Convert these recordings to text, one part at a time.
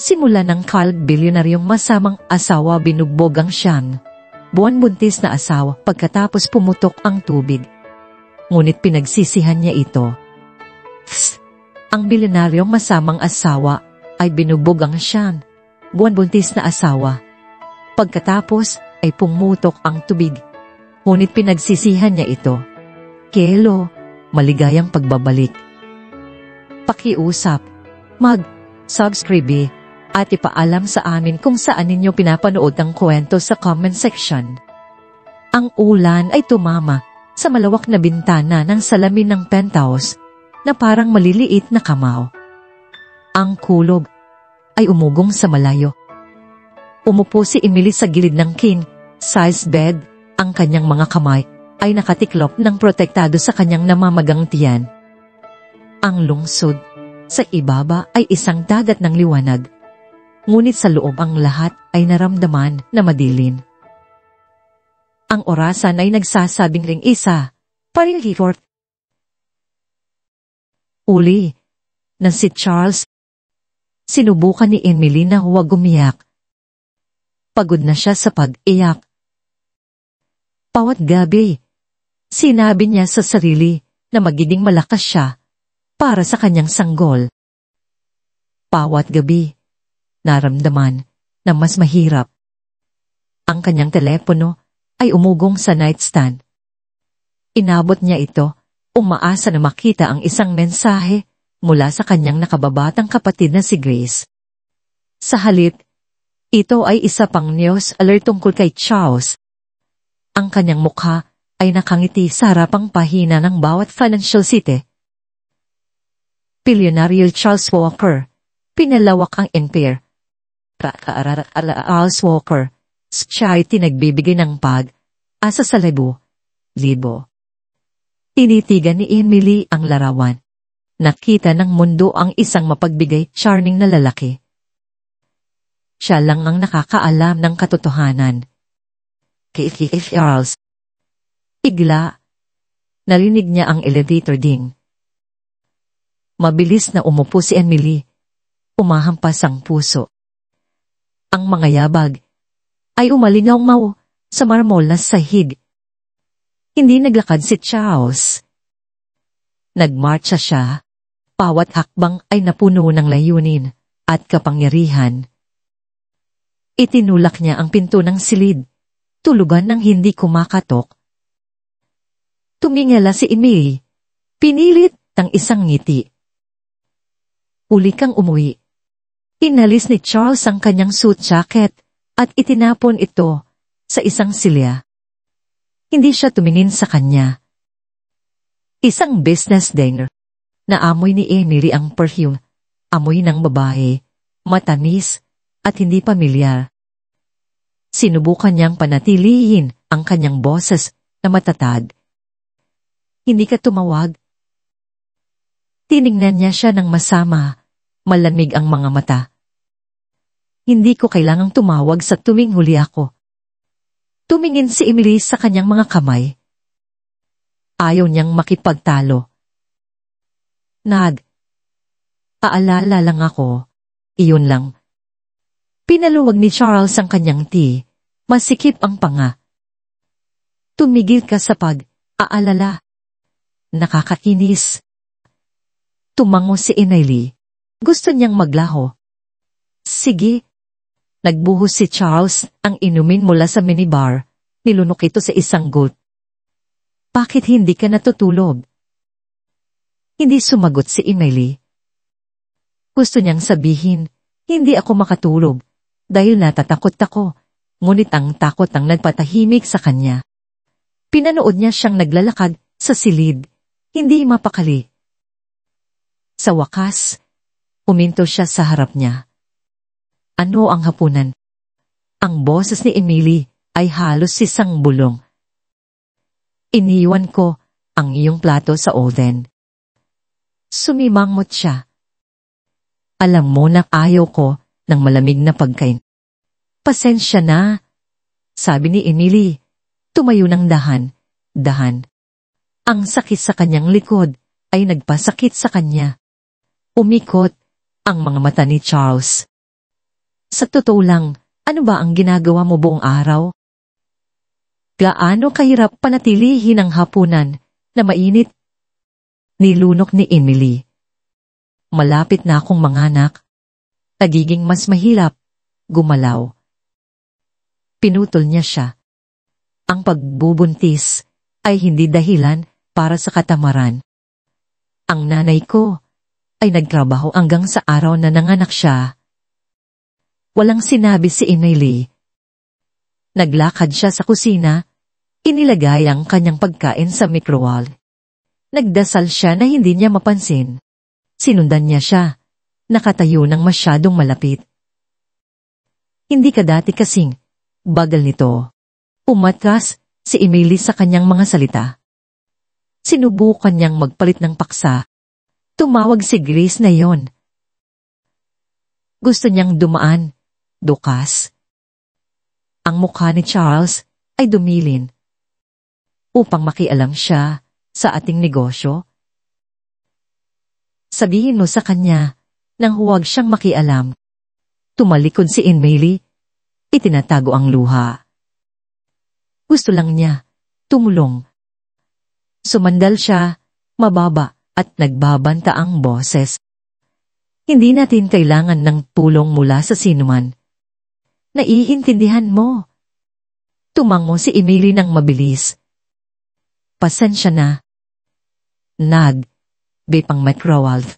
Simula ng Carl bilyonaryong masamang asawa binugbog ang siyang buwan buntis na asawa pagkatapos pumutok ang tubig. Ngunit pinagsisihan niya ito. Ang bilyonaryong masamang asawa ay binugbog ang siyang buwan buntis na asawa. Pagkatapos ay pumutok ang tubig. Ngunit pinagsisihan niya ito. Kelo, maligayang pagbabalik. Pakiusap, mag-subscribe at ipaalam sa amin kung saan ninyo pinapanood ang kwento sa comment section. Ang ulan ay tumama sa malawak na bintana ng salamin ng penthouse na parang maliliit na kamao. Ang kulog ay umugong sa malayo. Umupo si Emily sa gilid ng king-size bed. Ang kanyang mga kamay ay nakatiklop ng protektado sa kanyang namamagang tiyan. Ang lungsod sa ibaba ay isang dagat ng liwanag. Ngunit sa loob ang lahat ay naramdaman na madilim. Ang orasan ay nagsasabing ring isa, parilhifort. Uli, na si Charles. Sinubukan ni Emily na huwag umiyak. Pagod na siya sa pag-iyak. Bawat gabi, sinabi niya sa sarili na magiging malakas siya para sa kanyang sanggol. Bawat gabi, naramdaman na mas mahirap. Ang kanyang telepono ay umugong sa nightstand. Inabot niya ito, umaasa na makita ang isang mensahe mula sa kanyang nakababatang kapatid na si Grace. Sa halip, ito ay isa pang news alert tungkol kay Charles. Ang kanyang mukha ay nakangiti sa harapang pahina ng bawat Financial City. Bilyonaryo Charles Walker, pinalawak ang empire. Charles Walker, siya ay tinagbibigay ng pag-asa sa libo. Tinitigan ni Emily ang larawan. Nakita ng mundo ang isang mapagbigay, charming na lalaki. Siya lang ang nakakaalam ng katotohanan. Kay Charles. Bigla, narinig niya ang elevator ding. Mabilis na umupo si Emily. Umahampas ang puso. Ang mga yabag ay umalingaw-maw sa marmol na sahig. Hindi naglakad si Charles. Nagmarcha siya. Bawat hakbang ay napuno ng layunin at kapangyarihan. Itinulak niya ang pinto ng silid, tulugan ng hindi kumakatok. Tumingala si Emily, pinilit ng isang ngiti. Uli kang umuwi. Inalis ni Charles ang kanyang suit jacket at itinapon ito sa isang silya. Hindi siya tumingin sa kanya. Isang business dinner. Naamoy ni Emily ang perfume, amoy ng babae, matamis at hindi pamilyar. Sinubukan niyang panatilihin ang kanyang boses na matatag. Hindi ka tumawag? Tiningnan niya siya ng masama, malamig ang mga mata. Hindi ko kailangang tumawag sa tuwing huli ako. Tumingin si Emily sa kanyang mga kamay. Ayaw niyang makipagtalo. Aalala lang ako. Iyon lang. Pinaluwag ni Charles ang kanyang tea. Masikip ang panga. Tumigil ka sa pag-aalala. Nakakakinis. Tumango si Emily. Gusto niyang maglaho. Sige. Nagbuhos si Charles ang inumin mula sa minibar. Nilunok ito sa isang gulp. Bakit hindi ka natutulog? Hindi sumagot si Emily. Gusto niyang sabihin, hindi ako makatulog dahil natatakot ako, ngunit ang takot ang nagpatahimik sa kanya. Pinanood niya siyang naglalakad sa silid, hindi mapakali. Sa wakas, huminto siya sa harap niya. Ano ang hapunan? Ang boses ni Emily ay halos isang bulong. Iniwan ko ang iyong plato sa oven. Sumimangot siya. Alam mo na ayaw ko ng malamig na pagkain. Pasensya na, sabi ni Emily. Tumayo ng dahan. Ang sakit sa kanyang likod ay nagpasakit sa kanya. Umikot ang mga mata ni Charles. Sa totoo lang, ano ba ang ginagawa mo buong araw? Gaano kahirap panatilihin ang hapunan na mainit? Nilunok ni Emily. Malapit na akong manganak. Nagiging mas mahirap. Gumalaw. Pinutol niya siya. Ang pagbubuntis ay hindi dahilan para sa katamaran. Ang nanay ko ay nagtrabaho hanggang sa araw na nanganak siya. Walang sinabi si Emily. Naglakad siya sa kusina, inilagay ang kanyang pagkain sa microwave. Nagdasal siya na hindi niya mapansin. Sinundan niya siya, nakatayo ng masyadong malapit. Hindi ka dati kasing bagal nito. Umatras si Emily sa kanyang mga salita. Sinubukan niyang magpalit ng paksa. Tumawag si Grace na yon. Gusto niyang dumaan, dukas. Ang mukha ni Charles ay dumilin. Upang makialam siya sa ating negosyo. Sabihin mo sa kanya nang huwag siyang makialam. Tumalikod si Emily. Itinatago ang luha. Gusto lang niya tumulong. Sumandal siya, mababa at nagbabanta ang boses. Hindi natin kailangan ng tulong mula sa sinuman. Naiintindihan mo. Tumango si Emily ng mabilis. Pasensya na. Bepang microwave.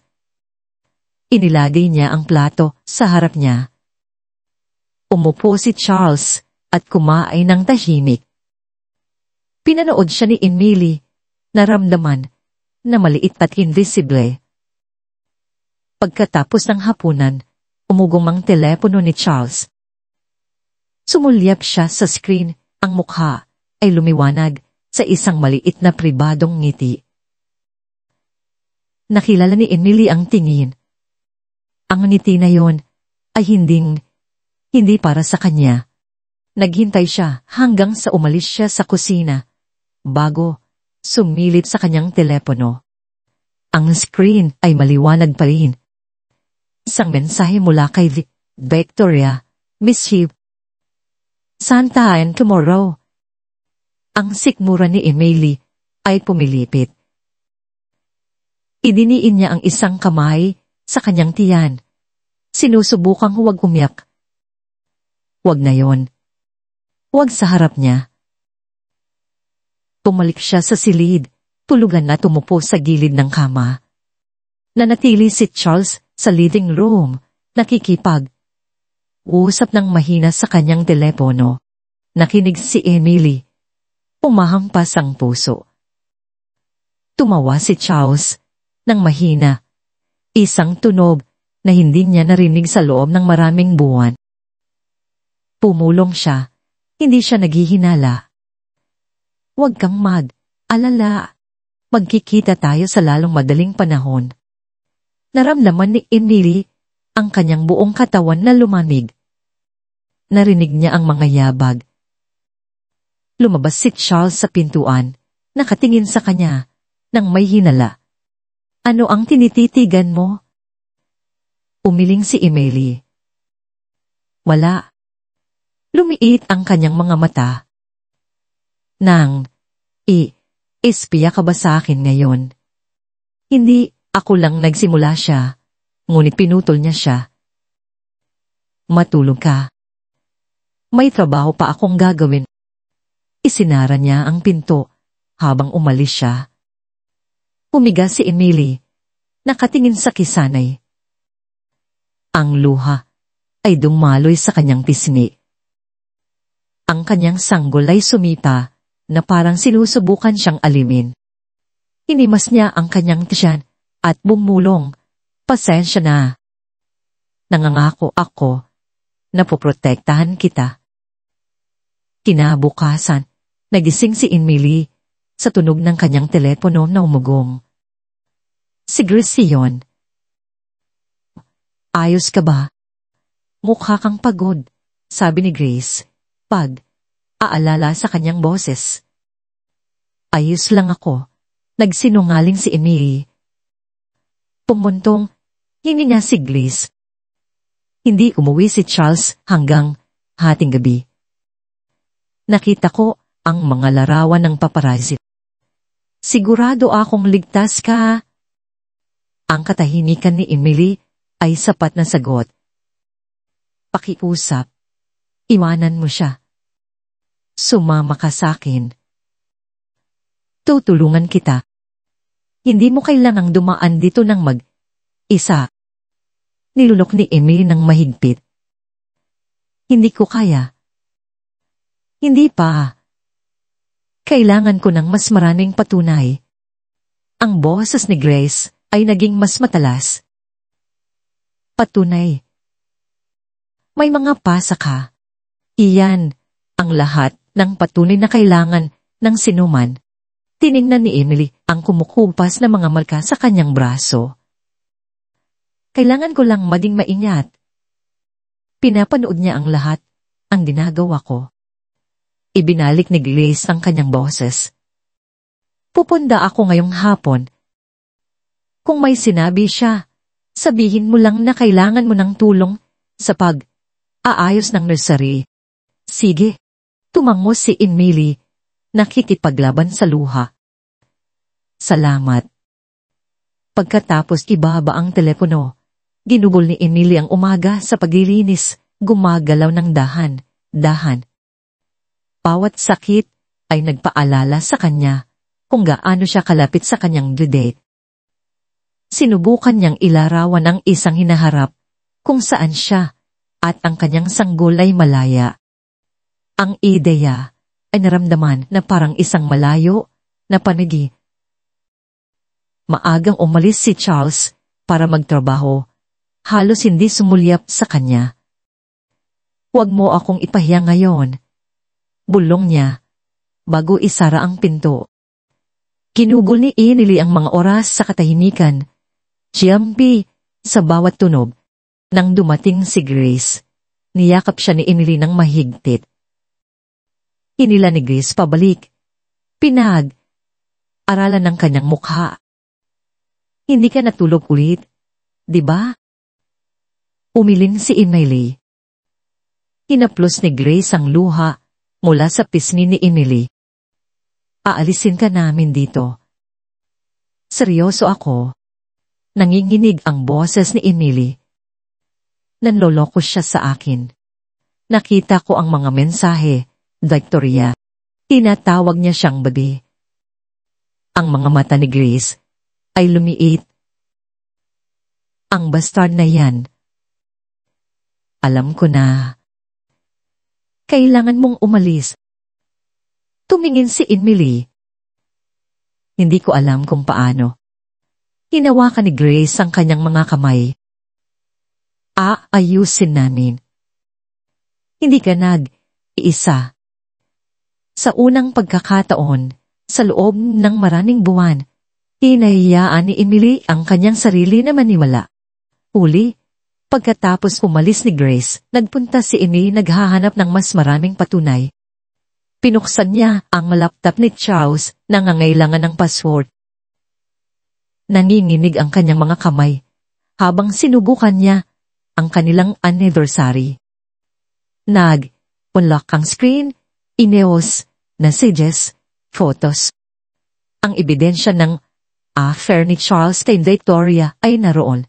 Inilagay niya ang plato sa harap niya. Umupo si Charles at kumain ng tahimik. Pinanood siya ni Emily, naramdaman na maliit at invisible. Pagkatapos ng hapunan, umugong ang telepono ni Charles. Sumulyap siya sa screen, ang mukha ay lumiwanag sa isang maliit na pribadong ngiti. Nakilala ni Emily ang tingin. Ang ngiti na yon ay hindi para sa kanya. Naghintay siya hanggang sa umalis siya sa kusina, bago sumilip sa kanyang telepono. Ang screen ay maliwanag pa rin. Isang mensahe mula kay Victoria, Miss Sheep. Santa and tomorrow. Ang sikmura ni Emily ay pumilipit. Idiniin niya ang isang kamay sa kanyang tiyan. Sinusubukang huwag umiyak. Huwag na yon. Huwag sa harap niya. Pumalik siya sa silid, tulugan na tumupo sa gilid ng kama. Nanatili si Charles sa living room, nakikipag. Usap ng mahina sa kanyang telepono. Nakinig si Emily. Umahampas ang puso. Tumawa si Charles ng mahina. Isang tunog na hindi niya narinig sa loob ng maraming buwan. Pumulong siya. Hindi siya naghihinala. Huwag kang mag-alala. Magkikita tayo sa lalong madaling panahon. Naramdaman ni Emily ang kanyang buong katawan na lumamig. Narinig niya ang mga yabag. Lumabas si Charles sa pintuan, nakatingin sa kanya, nang may hinala. Ano ang tinititigan mo? Umiling si Emily. Wala. Lumiit ang kanyang mga mata. Espiya ka ba sa akin ngayon? Hindi, ako lang nagsimula siya, ngunit pinutol niya siya. Matulog ka. May trabaho pa akong gagawin. Isinara niya ang pinto habang umalis siya. Humiga si Emily, nakatingin sa kisanay. Ang luha ay dumaloy sa kanyang pisngi. Ang kanyang sanggol ay sumipa na parang sinusubukan siyang alimin. Hinimas niya ang kanyang tiyan at bumulong. Pasensya na. Nangangako ako na poprotektahan kita. Kinabukasan, nagising si Emily sa tunog ng kanyang telepono na umugong. Si Grace yun. Ayos ka ba? Mukha kang pagod, sabi ni Grace, aalala sa kanyang boses. Ayos lang ako, nagsinungaling si Emily. Pumuntong, hininga si Grace. Hindi umuwi si Charles hanggang hating gabi. Nakita ko ang mga larawan ng paparazzi. Sigurado akong ligtas ka. Ang katahimikan ni Emily ay sapat na sagot. Pakiusap. Iwanan mo siya. Sumama ka sa akin. Tutulungan kita. Hindi mo kailangang dumaan dito ng mag-isa. Nilulok ni Emily ng mahigpit. Hindi ko kaya. Hindi pa. Kailangan ko ng mas maraming patunay. Ang boses ni Grace ay naging mas matalas. Patunay. May mga pasa ka. Iyan ang lahat ng patunay na kailangan ng sinuman. Tiningnan ni Emily ang kumukupas na mga marka sa kanyang braso. Kailangan ko lang maging maingat. Pinapanood niya ang lahat, ang ginagawa ko. Ibinalik ni Grace ang kanyang boses. Pupunta ako ngayong hapon. Kung may sinabi siya, sabihin mo lang na kailangan mo ng tulong sa pag-aayos ng nursery. Sige, tumango si Emily, nakikipaglaban sa luha. Salamat. Pagkatapos ibaba ang telepono, ginugol ni Emily ang umaga sa paglilinis, gumagalaw ng dahan-dahan. Bawat sakit ay nagpaalala sa kanya kung gaano siya kalapit sa kanyang due date. Sinubukan niyang ilarawan ang isang hinaharap kung saan siya at ang kanyang sanggol ay malaya. Ang ideya ay naramdaman na parang isang malayo na panigi. Maagang umalis si Charles para magtrabaho. Halos hindi sumulyap sa kanya. Huwag mo akong ipahiya ngayon. Bulong niya, bago isara ang pinto. Ginugol ni Emily ang mga oras sa katahimikan. Siyampi sa bawat tunog. Nang dumating si Grace, niyakap siya ni Emily ng mahigpit. Hinila ni Grace pabalik. Aralan ng kanyang mukha. Hindi ka natulog ulit, di ba? Umiling si Emily. Hinaplos ni Grace ang luha mula sa pisngi ni Emily. Aalisin ka namin dito. Seryoso ako. Nanginginig ang boses ni Emily. Nanloloko siya sa akin. Nakita ko ang mga mensahe, Victoria. Tinatawag niya siyang babi. Ang mga mata ni Grace ay lumiit. Ang bastard na yan. Alam ko na. Kailangan mong umalis. Tumingin si Emily. Hindi ko alam kung paano. Hinawakan ni Grace ang kanyang mga kamay. Aayusin namin. Hindi ka nag-iisa. Sa unang pagkakataon, sa loob ng maraming buwan, hinahiyaan ni Emily ang kanyang sarili na maniwala. Uli, pagkatapos umalis ni Grace, nagpunta si Emily naghahanap ng mas maraming patunay. Pinuksan niya ang laptop ni Charles na nangangailangan ng password. Nanginginig ang kanyang mga kamay habang sinubukan niya ang kanilang anniversary. Nag-unlock ang screen, emails, messages, photos. Ang ebidensya ng affair ni Charles kay Victoria ay naroon.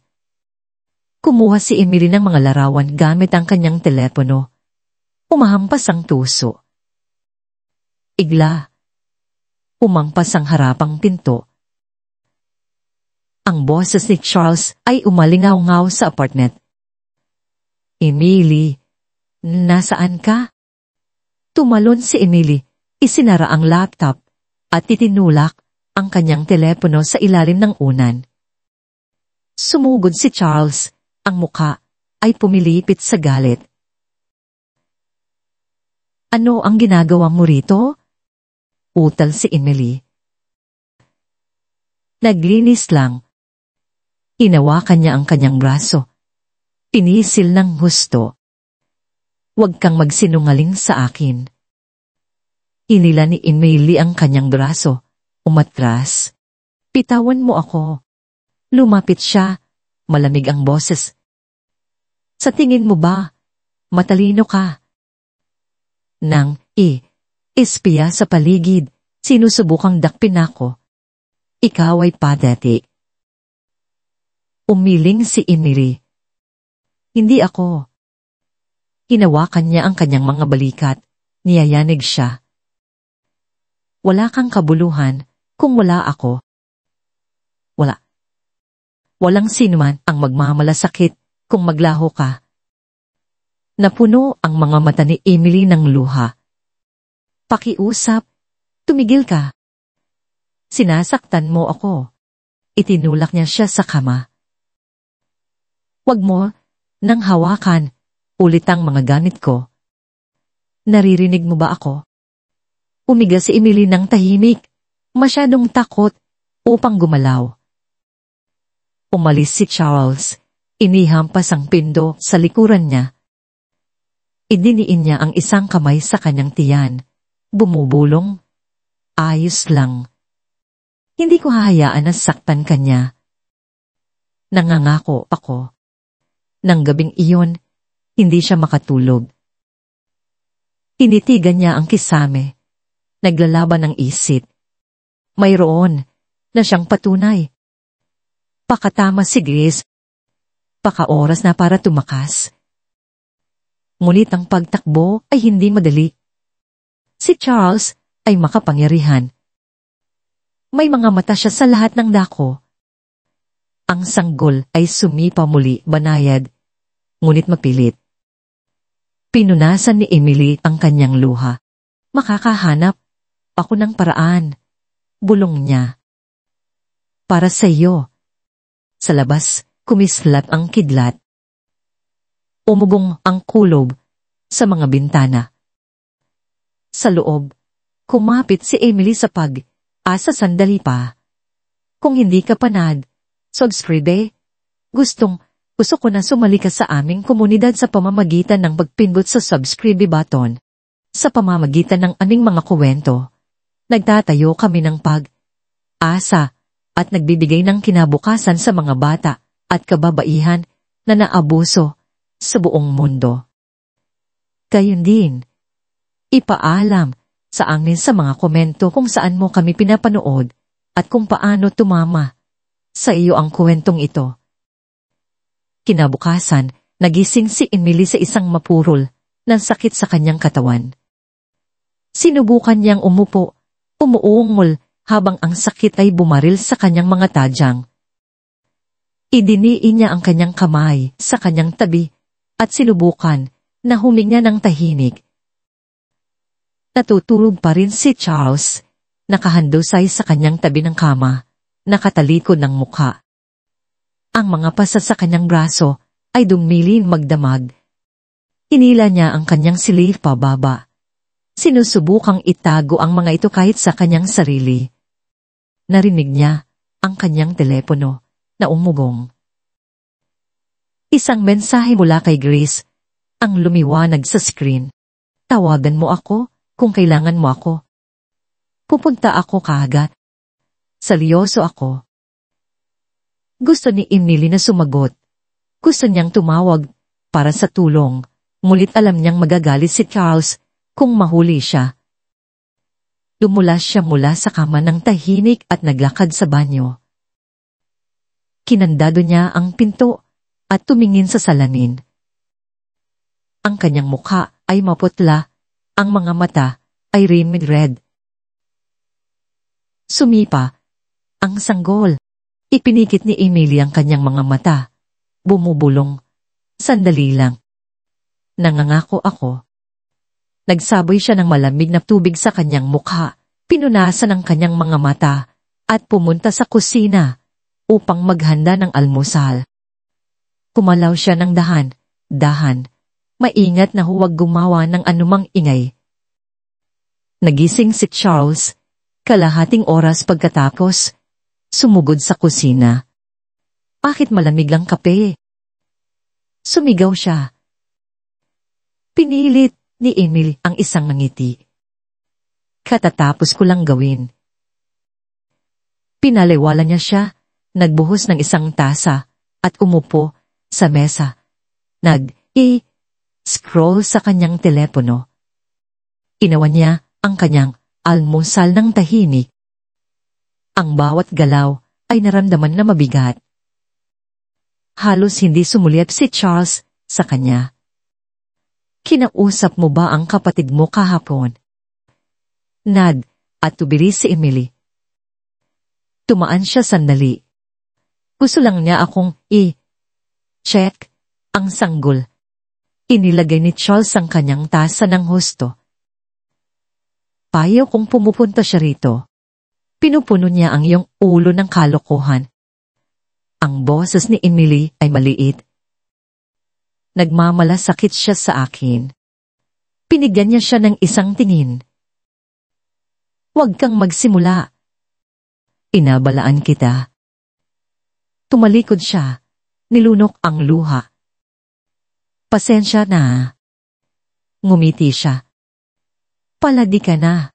Kumuha si Emily ng mga larawan gamit ang kanyang telepono. Umahampas ang tuso. Igla. Umangpas ang harapang pinto. Ang boses ni Charles ay umalingaw-ngaw sa apartment. Emily, nasaan ka? Tumalon si Emily, isinara ang laptop at itinulak ang kanyang telepono sa ilalim ng unan. Sumugod si Charles, ang muka ay pumilipit sa galit. Ano ang ginagawa mo rito? Utal si Emily. Naglinis lang. Hinawakan niya ang kanyang braso. Pinisil ng husto. Huwag kang magsinungaling sa akin. Hinila ni Emily ang kanyang braso. Umatras. Pitawan mo ako. Lumapit siya. Malamig ang boses. Sa tingin mo ba, matalino ka? Nang espiya sa paligid, sinusubukang dakpin ako. Ikaw ay pathetic. Umiling si Emily. Hindi ako. Hinawakan niya ang kanyang mga balikat. Niyayanig siya. Wala kang kabuluhan kung wala ako. Wala. Walang sinuman ang magmamalasakit kung maglaho ka. Napuno ang mga mata ni Emily ng luha. Pakiusap, tumigil ka. Sinasaktan mo ako. Itinulak niya siya sa kama. Wag mo nang hawakan ulit ang mga gamit ko. Naririnig mo ba ako? Umiga si Emily ng tahimik, masyadong takot upang gumalaw. Umalis si Charles, inihampas ang pindo sa likuran niya. Idiniin niya ang isang kamay sa kanyang tiyan. Bumubulong. Ayos lang. Hindi ko hahayaan na saktan kanya. Nangangako ako. Nang gabing iyon, hindi siya makatulog. Tinitigan niya ang kisame. Naglalaban ng isip. Mayroon na siyang patunay. Pakatama si Grace. Pakaoras na para tumakas. Ngunit ang pagtakbo ay hindi madali. Si Charles ay makapangyarihan. May mga mata siya sa lahat ng dako. Ang sanggol ay sumipa muli banayad, ngunit mapilit. Pinunasan ni Emily ang kanyang luha. Makakahanap ako ng paraan. Bulong niya. Para sa iyo. Sa labas, kumislap ang kidlat. Umubong ang kulob sa mga bintana. Sa loob, kumapit si Emily sa pag-asa sandali pa. Kung hindi ka panad, subscribe. Gusto ko na sumali ka sa aming komunidad sa pamamagitan ng pagpindot sa subscribe button. Sa pamamagitan ng aming mga kuwento, nagtatayo kami ng pag-asa at nagbibigay ng kinabukasan sa mga bata at kababaihan na naabuso sa buong mundo. Gayon din, ipaalam sa amin sa mga komento kung saan mo kami pinapanood at kung paano tumama sa iyo ang kwentong ito. Kinabukasan, nagising si Emily sa isang mapurol ng sakit sa kanyang katawan. Sinubukan niyang umupo, umuungol habang ang sakit ay bumaril sa kanyang mga tadyang. Idiniin niya ang kanyang kamay sa kanyang tabi at sinubukan na huminga ng tahimik. Natutulog pa rin si Charles, nakahandusay sa kanyang tabi ng kama, nakatalikod ng mukha. Ang mga pasa sa kanyang braso ay dumilin magdamag. Inila niya ang kanyang silid pababa. Sinusubukang itago ang mga ito kahit sa kanyang sarili. Narinig niya ang kanyang telepono na umugong. Isang mensahe mula kay Grace ang lumiwanag sa screen. Tawagan mo ako kung kailangan mo ako. Pupunta ako kaagad. Seryoso ako. Gusto ni Emily na sumagot. Gusto niyang tumawag para sa tulong, ngunit alam niyang magagalit si Charles kung mahuli siya. Lumula siya mula sa kama ng tahimik at naglakad sa banyo. Kinandado niya ang pinto at tumingin sa salamin. Ang kanyang mukha ay maputla, ang mga mata ay rimmed red. Sumipa ang sanggol. Ipinikit ni Emily ang kanyang mga mata. Bumubulong. Sandali lang. Nangangako ako. Nagsaboy siya ng malamig na tubig sa kanyang mukha, pinunasan ang kanyang mga mata, at pumunta sa kusina upang maghanda ng almusal. Kumalaw siya ng dahan, maingat na huwag gumawa ng anumang ingay. Nagising si Charles, kalahating oras pagkatapos, sumugod sa kusina. Bakit malamig ang kape? Sumigaw siya. Pinilit ni Emily ang isang ngiti. Katatapos ko lang gawin. Pinaliwala niya siya, nagbuhos ng isang tasa, at umupo sa mesa. scroll sa kanyang telepono. Inawan niya ang kanyang almusal ng tahimik. Ang bawat galaw ay naramdaman na mabigat. Halos hindi sumulyap si Charles sa kanya. Kinausap mo ba ang kapatid mo kahapon? Nad at tubili si Emily. Tumaan siya sandali. Gusto lang niya akong check ang sanggol. Inilagay ni Charles ang kanyang tasa ng husto. Payaw kung pumupunta siya rito. Pinupuno niya ang iyong ulo ng kalokohan. Ang boses ni Emily ay maliit. Nagmamalasakit siya sa akin. Pinigyan niya siya ng isang tingin. Huwag kang magsimula. Inabalaan kita. Tumalikod siya. Nilunok ang luha. Pasensya na. Ngumiti siya. Paladi ka na.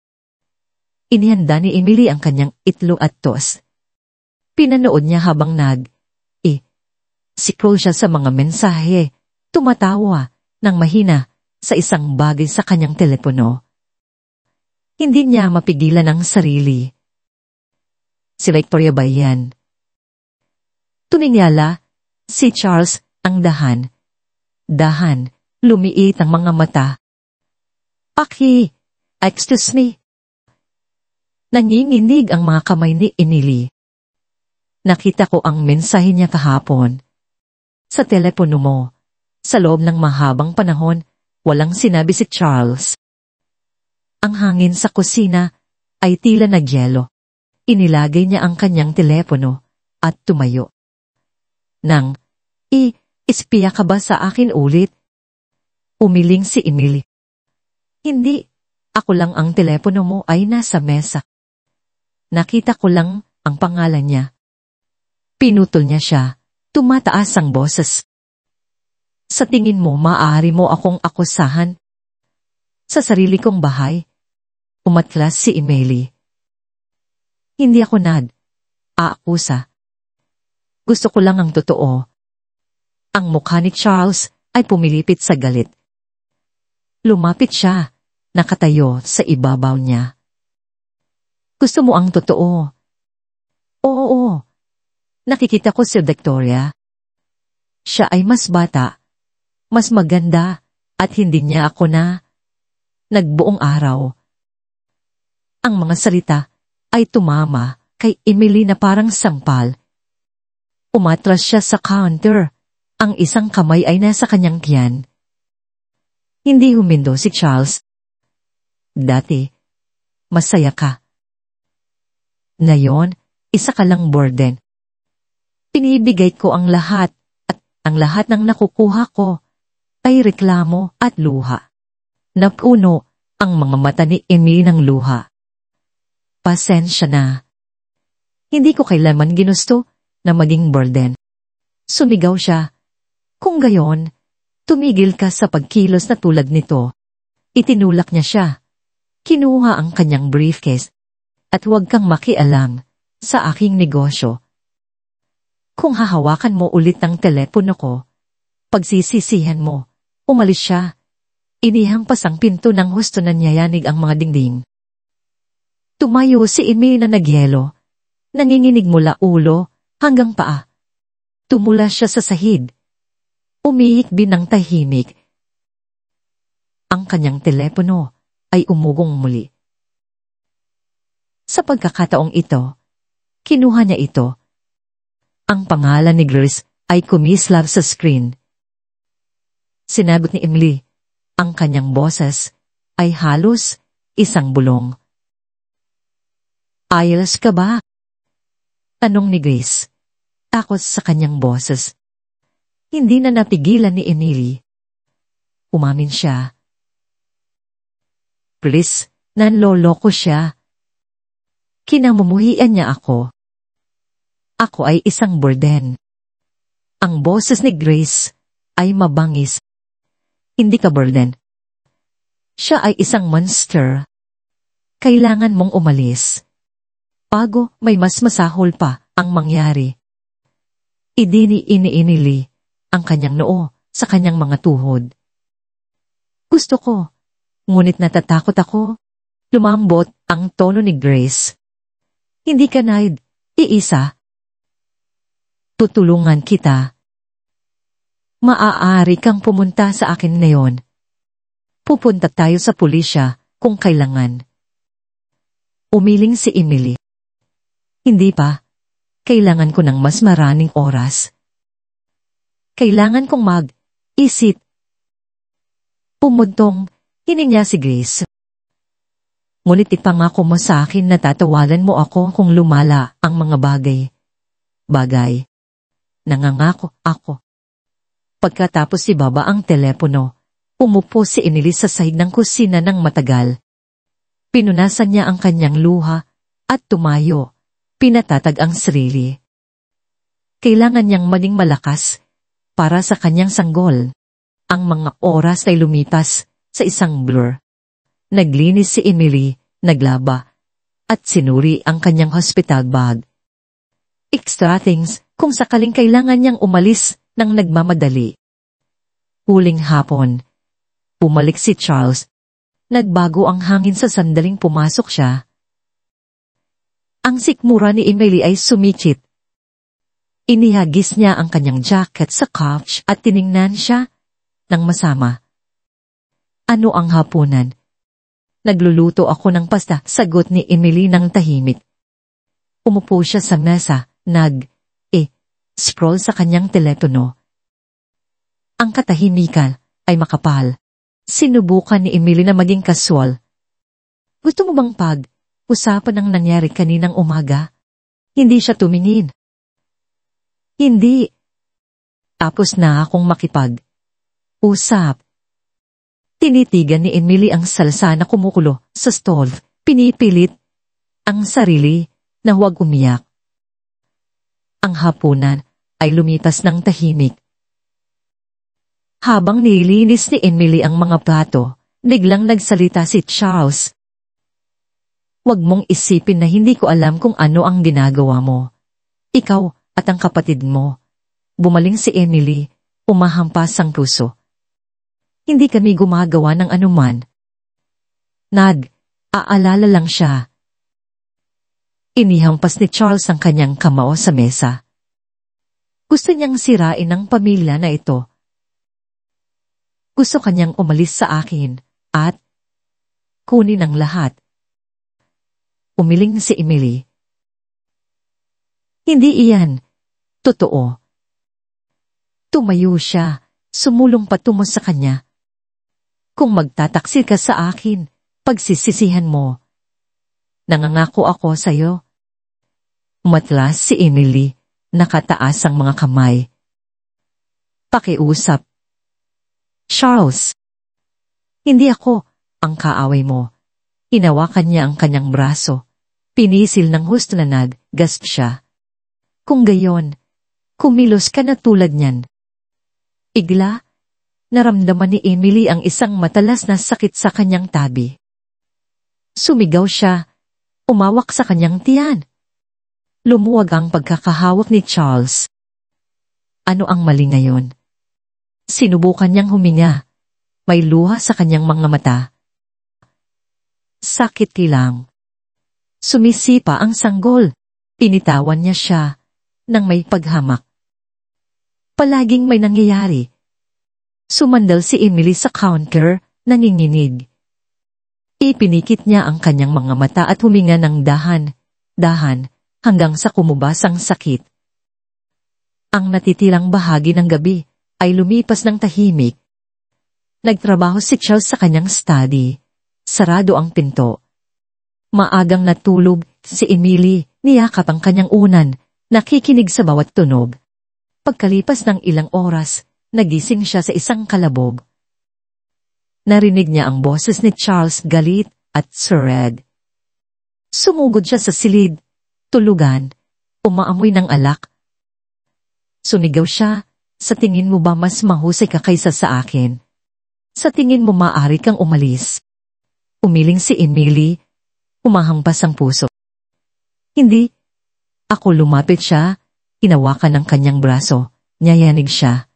Inihanda ni Emily ang kanyang itlog at toast. Pinanood niya habang scroll siya sa mga mensahe. Tumatawa ng mahina sa isang bagay sa kanyang telepono. Hindi niya mapigilan ang sarili. Si Victoria ba yan? Tumingyala si Charles ang dahan. Dahan, lumiit ang mga mata. Excuse me. Nanginginig ang mga kamay ni Emily. Nakita ko ang mensahe niya kahapon. Sa telepono mo, sa loob ng mahabang panahon, walang sinabi si Charles. Ang hangin sa kusina ay tila nagyelo. Inilagay niya ang kanyang telepono at tumayo. Nang, espiya ka ba sa akin ulit? Umiling si Emily. Hindi, ako lang ang telepono mo ay nasa mesa. Nakita ko lang ang pangalan niya. Pinutol niya siya, tumataas ang boses. Sa tingin mo, maaari mo akong akusahan? Sa sarili kong bahay? Umatlas si Emily. Hindi ako aakusa. Gusto ko lang ang totoo. Ang mukha ni Charles ay pumilipit sa galit. Lumapit siya, nakatayo sa ibabaw niya. Gusto mo ang totoo? Oo. Nakikita ko si Victoria. Siya ay mas bata, mas maganda, at hindi niya ako nagbuong araw. Ang mga salita ay tumama kay Emily na parang sampal. Umatras siya sa counter. Ang isang kamay ay nasa kanyang tiyan. Hindi humindo si Charles. Dati, masaya ka. Ngayon, isa ka lang burden. Pinibigay ko ang lahat at ang lahat ng nakukuha ko ay reklamo at luha. Napuno ang mga mata ni Emily ng luha. Pasensya na. Hindi ko kailanman ginusto na maging burden. Sumigaw siya. Kung gayon, tumigil ka sa pagkilos na tulad nito. Itinulak niya siya. Kinuha ang kanyang briefcase. At huwag kang makialam sa aking negosyo. Kung hahawakan mo ulit ang telepono ko, pagsisisihan mo, umalis siya. Inihampas ang pinto ng husto na niyayanig ang mga dingding. Tumayo si Emily na nagyelo. Nanginginig mula ulo hanggang paa. Tumula siya sa sahig. Umihikbi ng tahimik. Ang kanyang telepono ay umugong muli. Sa pagkakataong ito, kinuha niya ito. Ang pangalan ni Grace ay kumislap sa screen. Sinagot ni Emily, ang kanyang boses ay halos isang bulong. Ayos ka ba? Tanong ni Grace, takot sa kanyang boses. Hindi na napigilan ni Emily. Umamin siya. Please, nanloloko siya. Kinamumuhian niya ako. Ako ay isang burden. Ang boses ni Grace ay mabangis. Hindi ka burden. Siya ay isang monster. Kailangan mong umalis. Bago may mas masahol pa ang mangyari. Idini-ini-inili ang kanyang noo sa kanyang mga tuhod. Gusto ko, ngunit natatakot ako. Lumambot ang tono ni Grace. Hindi ka naid, iisa. Tutulungan kita. Maaari kang pumunta sa akin ngayon. Pupunta tayo sa pulisya kung kailangan. Umiling si Emily. Hindi pa. Kailangan ko ng mas maraming oras. Kailangan kong mag-isip. Pumuntong, hining niya si Grace. Ngunit ipangako mo sa akin na tatawalan mo ako kung lumala ang mga bagay. Nangangako ako. Pagkatapos si Baba ang telepono, umupo si Emily sa sahig ng kusina ng matagal. Pinunasan niya ang kanyang luha at tumayo. Pinatatag ang sarili. Kailangan niyang maging malakas para sa kanyang sanggol. Ang mga oras ay lumipas sa isang blur. Naglinis si Emily, naglaba, at sinuri ang kanyang hospital bag. Extra things kung sakaling kailangan niyang umalis ng nagmamadali. Huling hapon, bumalik si Charles. Nagbago ang hangin sa sandaling pumasok siya. Ang sikmura ni Emily ay sumikit. Inihagis niya ang kanyang jacket sa couch at tiningnan siya ng masama. Ano ang hapunan? Nagluluto ako ng pasta, sagot ni Emily ng tahimik. Umupo siya sa mesa, scroll sa kanyang telepono. Ang katahimikan ay makapal. Sinubukan ni Emily na maging casual. Gusto mo bang pag-usapan ang nangyari kaninang umaga? Hindi siya tumingin. Hindi. Tapos na akong makipag-usap. Tinitigan ni Emily ang salsa na kumukulo sa stove. Pinipilit ang sarili na huwag umiyak. Ang hapunan ay lumipas ng tahimik. Habang nilinis ni Emily ang mga plato, biglang nagsalita si Charles. Huwag mong isipin na hindi ko alam kung ano ang ginagawa mo. Ikaw at ang kapatid mo. Bumaling si Emily, umahampas ang puso. Hindi kami gumagawa ng anuman. Aalala lang siya. Inihampas ni Charles ang kanyang kamao sa mesa. Gusto niyang sirain ang pamilya na ito. Gusto kanyang umalis sa akin at kunin ang lahat. Umiling si Emily. Hindi iyan. Totoo. Tumayo siya, sumulong patungo sa kanya. Kung magtataksil ka sa akin, pagsisisihan mo. Nangangako ako sa'yo. Umatlas si Emily, nakataas ang mga kamay. Pakiusap. Charles. Hindi ako ang kaaway mo. Hinawakan niya ang kanyang braso. Pinisil ng husto na nag-gasp siya. Kung gayon, kumilos ka na tulad niyan. Igla, naramdaman ni Emily ang isang matalas na sakit sa kanyang tabi. Sumigaw siya, umawak sa kanyang tiyan. Lumuwag ang pagkakahawak ni Charles. Ano ang mali ngayon? Sinubukan niyang huminga. May luha sa kanyang mga mata. Sakit lang. Sumisipa ang sanggol. Pinitawan niya siya nang may paghamak. Palaging may nangyayari. Sumandal si Emily sa counter, nanginginig. Ipinikit niya ang kanyang mga mata at huminga ng dahan hanggang sa kumubas ang sakit. Ang natitirang bahagi ng gabi ay lumipas ng tahimik. Nagtrabaho si Charles sa kanyang study. Sarado ang pinto. Maagang natulog si Emily, niyakap ang kanyang unan, nakikinig sa bawat tunog. Pagkalipas ng ilang oras, nagising siya sa isang kalabog. Narinig niya ang boses ni Charles galit at surred. Sumugod siya sa silid, tulugan, umaamoy ng alak. Sumigaw siya, sa tingin mo ba mas mahusay ka kaysa sa akin? Sa tingin mo maaari kang umalis? Umiling si Emily, umahampas ang puso. Hindi. Ako lumapit siya, hinawakan ng kanyang braso, niyayanig siya.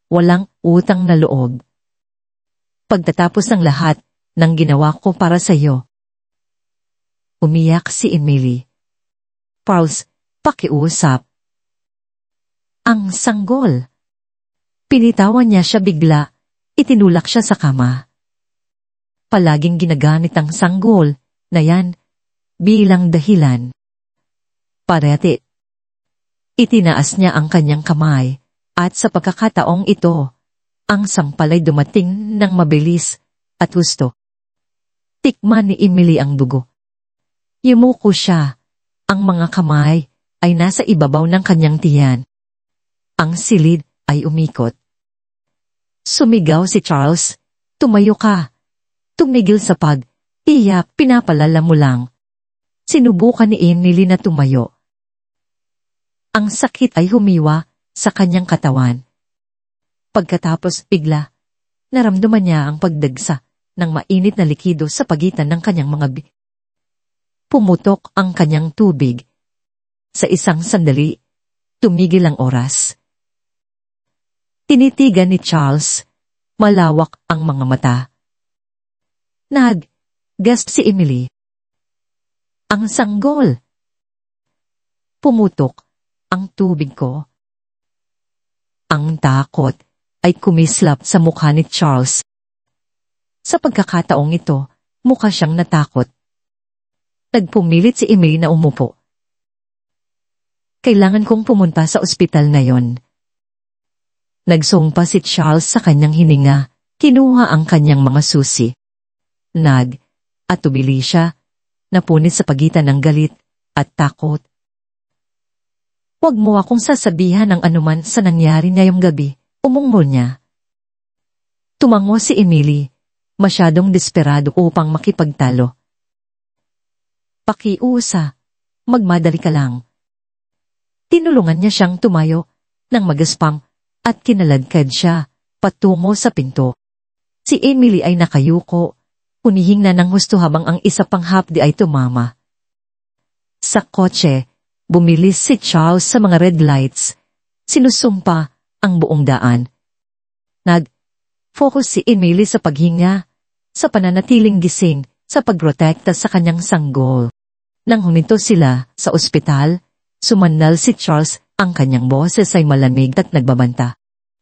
walang utang na loob. Pagtatapos ng lahat ng ginawa ko para sa iyo. Umiyak si Emily. Charles, pakiusap. Ang sanggol. Pinitawan niya siya bigla, itinulak siya sa kama. Palaging ginagamit ang sanggol na yan bilang dahilan. Parati. Itinaas niya ang kanyang kamay at sa pagkakataong ito, ang sampalay dumating ng mabilis at husto. Tikman ni Emily ang dugo. Yumuko siya. Ang mga kamay ay nasa ibabaw ng kanyang tiyan. Ang silid ay umikot. Sumigaw si Charles, tumayo ka. Tumigil sa pag-iyak, pinapalala mo lang. Sinubukan ni Emily na tumayo. Ang sakit ay humiwa sa kanyang katawan. Pagkatapos bigla, naramdaman niya ang pagdagsa ng mainit na likido sa pagitan ng kanyang mga Pumutok ang kanyang tubig. Sa isang sandali, tumigil ang oras. Tinitigan ni Charles, malawak ang mga mata. Gasp si Emily. Ang sanggol. Pumutok ang tubig ko. Ang takot ay kumislap sa mukha ni Charles. Sa pagkakataong ito, mukha siyang natakot. Nagpumilit si Emily na umupo. Kailangan kong pumunta sa ospital ngayon. Nagsumpa si Charles sa kanyang hininga, kinuha ang kanyang mga susi. At tumili siya, napunit sa pagitan ng galit at takot. Huwag mo akong sasabihan ng anuman sa nangyari ngayong gabi, umungol niya. Tumango si Emily, masyadong desperado upang makipagtalo. Pakiusa, magmadali ka lang. Tinulungan niya siyang tumayo ng magaspang at kinaladkad siya patungo sa pinto. Si Emily ay nakayuko, hunihing na ng husto habang ang isa pang hapdi ay tumama. Sa kotse, bumilis si Charles sa mga red lights. Sinusumpa ang buong daan. Nag-focus si Emily sa paghinga, sa pananatiling gising, sa pagprotekta sa kanyang sanggol. Nang huminto sila sa ospital, sumandal si Charles, ang kanyang boses ay malamig at nagbabanta.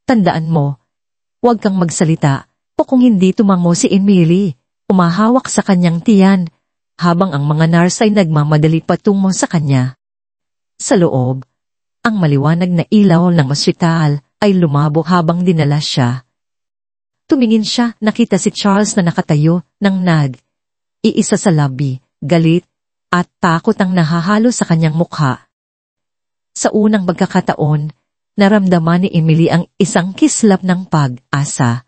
Tandaan mo, huwag kang magsalita, o kung hindi tumango si Emily, umahawak sa kanyang tiyan, habang ang mga nurse ay nagmamadali patungo sa kanya. Sa loob, ang maliwanag na ilaw ng ospital ay lumabo habang dinala siya. Tumingin siya, nakita si Charles na nakatayo ng iisa sa labi, galit, at takot ang nahahalo sa kanyang mukha. Sa unang pagkakataon, naramdaman ni Emily ang isang kislap ng pag-asa.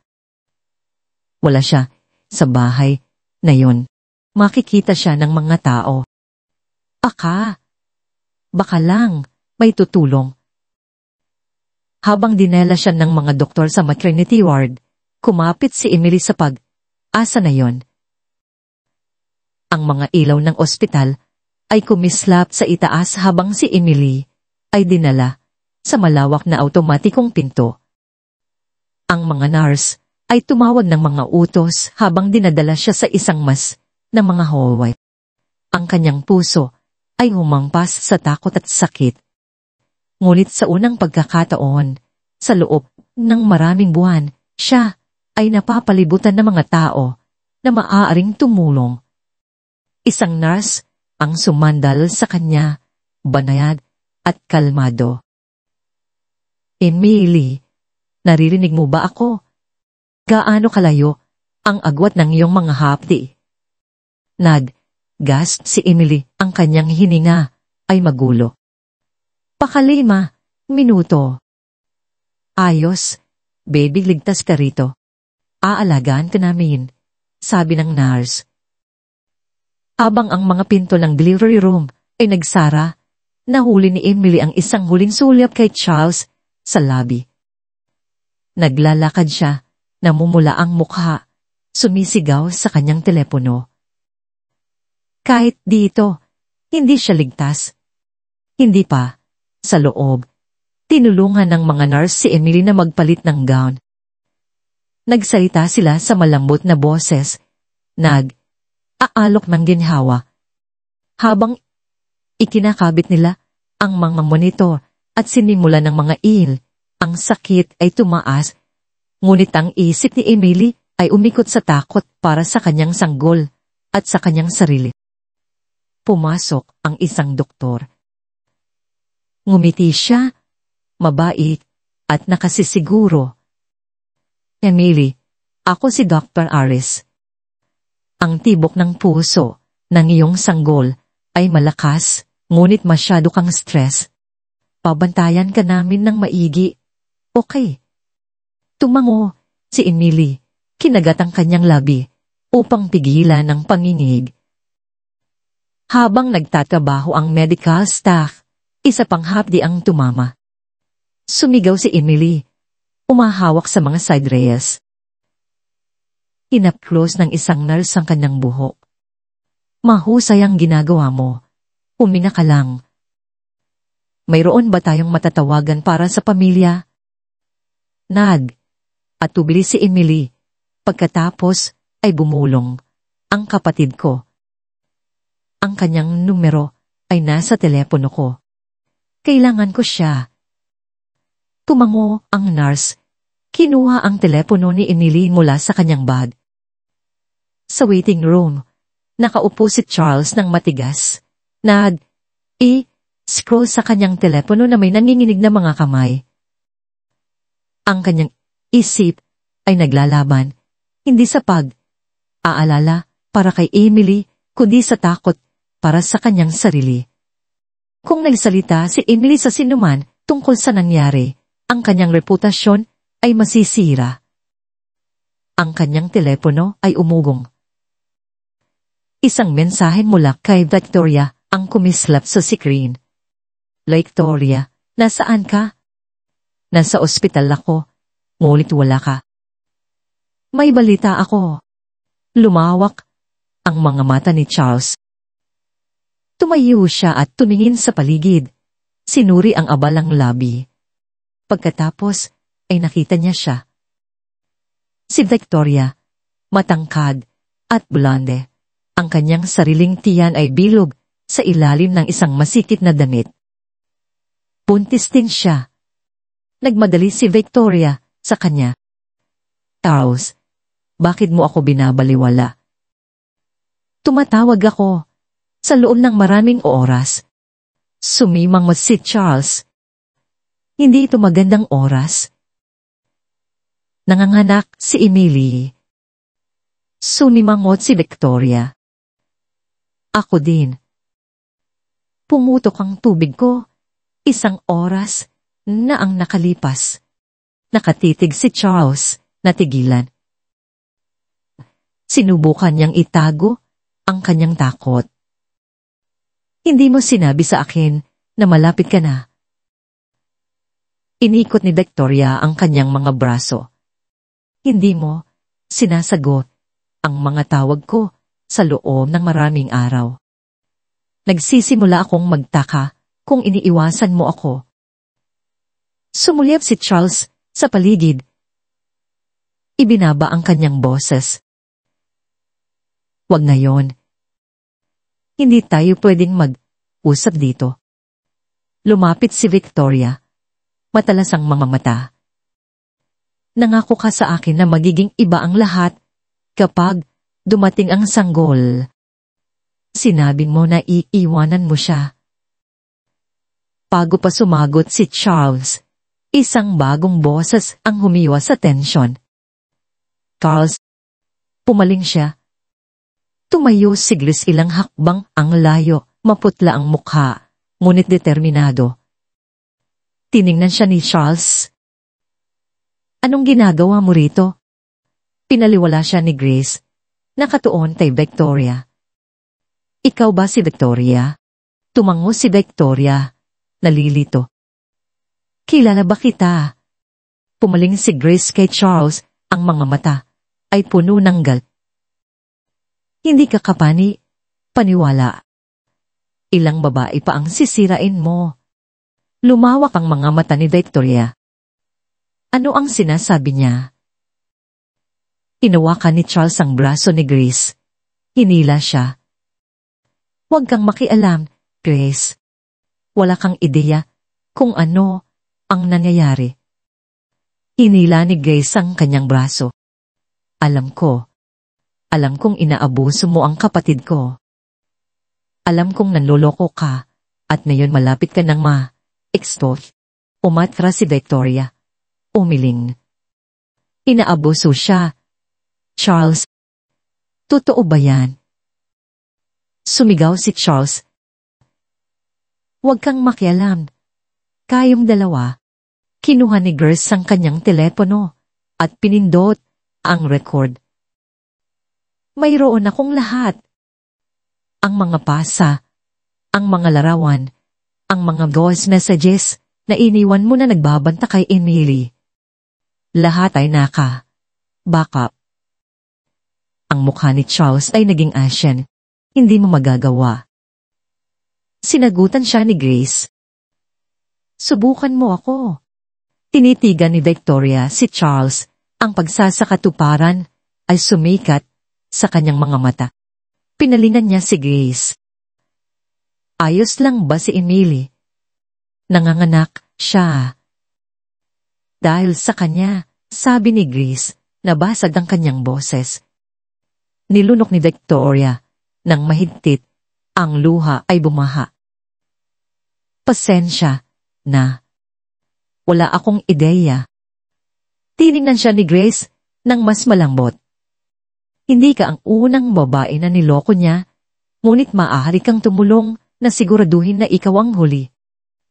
Wala siya sa bahay na yon. Makikita siya ng mga tao. Baka lang may tutulong. Habang dinala siya ng mga doktor sa maternity ward, kumapit si Emily sa pag-asa na yon. Ang mga ilaw ng ospital ay kumislap sa itaas habang si Emily ay dinala sa malawak na automatikong pinto. Ang mga nurse ay tumawag ng mga utos habang dinadala siya sa isang mas na mga hallway. Ang kanyang puso ay humampas sa takot at sakit. Ngunit sa unang pagkakataon, sa loob ng maraming buwan, siya ay napapalibutan ng mga tao na maaaring tumulong. Isang nurse ang sumandal sa kanya, banayad at kalmado. Emily, naririnig mo ba ako? Gaano kalayo ang agwat ng iyong mga hapdi? Nag-gasp si Emily, ang kanyang hininga ay magulo. 5 minuto. Ayos, baby, ligtas ka rito. Aalagaan ka namin, sabi ng nurse. Habang ang mga pinto ng delivery room ay nagsara, nahuli ni Emily ang isang huling sulyap kay Charles sa lobby. Naglalakad siya, namumula ang mukha, sumisigaw sa kanyang telepono. Kahit dito, hindi siya ligtas. Hindi pa, sa loob, Tinulungan ng mga nurse si Emily na magpalit ng gown. Nagsalita sila sa malambot na boses, aalok ng ginhawa. Habang ikinakabit nila ang mga monitor at sinimula ng mga ang sakit ay tumaas, ngunit ang isip ni Emily ay umikot sa takot para sa kanyang sanggol at sa kanyang sarili. Pumasok ang isang doktor. Ngumiti siya, mabait, at nakasisiguro. Emily, ako si Dr. Aris. Ang tibok ng puso ng iyong sanggol ay malakas, ngunit masyado kang stress. Pabantayan ka namin ng maigi. Okay. Tumango si Emily, kinagat ang kanyang labi upang pigilan ng panginginig. Habang nagtatrabaho ang medical staff, isa pang hapdi ang tumama. Sumigaw si Emily, umahawak sa mga side rails. Hinapclose ng isang nurse ang kanyang buhok. Mahusay ang ginagawa mo. Huminga ka lang. Mayroon ba tayong matatawagan para sa pamilya? At tubili si Emily. Pagkatapos ay bumulong. Ang kapatid ko. Ang kanyang numero ay nasa telepono ko. Kailangan ko siya. Tumango ang nurse. Kinuha ang telepono ni Emily mula sa kanyang bag. Sa waiting room, nakaupo si Charles ng matigas. Scroll sa kanyang telepono na may nanginginig na mga kamay. Ang kanyang isip ay naglalaban, hindi sa aalala para kay Emily, kundi sa takot para sa kanyang sarili. Kung nagsalita si Emily sa sinuman tungkol sa nangyari, ang kanyang reputasyon ay masisira. Ang kanyang telepono ay umugong. Isang mensahe mula kay Victoria ang kumislap sa screen. Victoria, nasaan ka? Nasa ospital ako, ngunit wala ka. May balita ako. Lumawak ang mga mata ni Charles. Tumayo siya at tumingin sa paligid. Sinuri ang abalang labi. Pagkatapos ay nakita niya siya. Si Victoria, matangkad at blonde. Ang kanyang sariling tiyan ay bilog sa ilalim ng isang masikip na damit. Buntis din siya. Nagmadali si Victoria sa kanya. Charles, bakit mo ako binabaliwala? Tumatawag ako. Sa loob ng maraming oras. Sumimang si Charles. Hindi ito magandang oras. Nanganganak si Emily. Sumimangot si Victoria. Ako din. Pumutok ang tubig ko. 1 oras na ang nakalipas. Nakatitig si Charles, natigilan. Sinubukan niyang itago ang kanyang takot. Hindi mo sinabi sa akin na malapit ka na. Inikot ni Victoria ang kanyang mga braso. Hindi mo sinasagot ang mga tawag ko sa loob ng maraming araw. Nagsisimula akong magtaka kung iniiwasan mo ako. Sumulyap si Charles sa paligid. Ibinaba ang kanyang boses. Wag na yon. Hindi tayo pwedeng mag-usap dito. Lumapit si Victoria. Matalas ang mga mata. Nangako ka sa akin na magiging iba ang lahat kapag dumating ang sanggol. Sinabi mo na iiwanan mo siya. Bago pa sumagot si Charles, isang bagong boses ang humiwa sa tensyon. Charles, pumaling siya. Tumayo siglis ilang hakbang ang layo, maputla ang mukha, ngunit determinado. Tiningnan siya ni Charles. Anong ginagawa mo rito? Pinaliwala siya ni Grace, nakatuon kay Victoria. Ikaw ba si Victoria? Tumango si Victoria, nalilito. Kilala ba kita? Pumaling si Grace kay Charles, ang mga mata ay puno ng galit. Hindi ka paniwala. Ilang babae pa ang sisirain mo. Lumawak ang mga mata ni Victoria. Ano ang sinasabi niya? Hinawakan ni Charles ang braso ni Grace. Hinila siya. Huwag kang makialam, Grace. Wala kang ideya kung ano ang nangyayari. Hinila ni Grace ang kanyang braso. Alam kong inaabuso mo ang kapatid ko. Alam kong nanloloko ka at ngayon malapit ka ng ma-expose. Umatras si Victoria. Umiling. Inaabuso siya. Charles. Totoo ba yan? Sumigaw si Charles. Huwag kang makialam. Kayong dalawa. Kinuha ni Grace ang kanyang telepono at pinindot ang record. Mayroon akong lahat. Ang mga pasa, ang mga larawan, ang mga voice messages na iniwan mo na nagbabanta kay Emily. Lahat ay backup. Ang mukha ni Charles ay naging ashen. Hindi mo magagawa. Sinagutan siya ni Grace. Subukan mo ako. Tinitigan ni Victoria si Charles. Ang pagsasakatuparan ay sumikat sa kanyang mga mata. Pinalingan niya si Grace. Ayos lang ba si Emily? Nanganganak siya. Dahil sa kanya, sabi ni Grace, nabasag ang kanyang boses. Nilunok ni Victoria nang mahigpit, ang luha ay bumaha. Pasensya na. Wala akong ideya. Tiningnan siya ni Grace nang mas malambot. Hindi ka ang unang babae na niloko niya, ngunit maaari kang tumulong na siguraduhin na ikaw ang huli.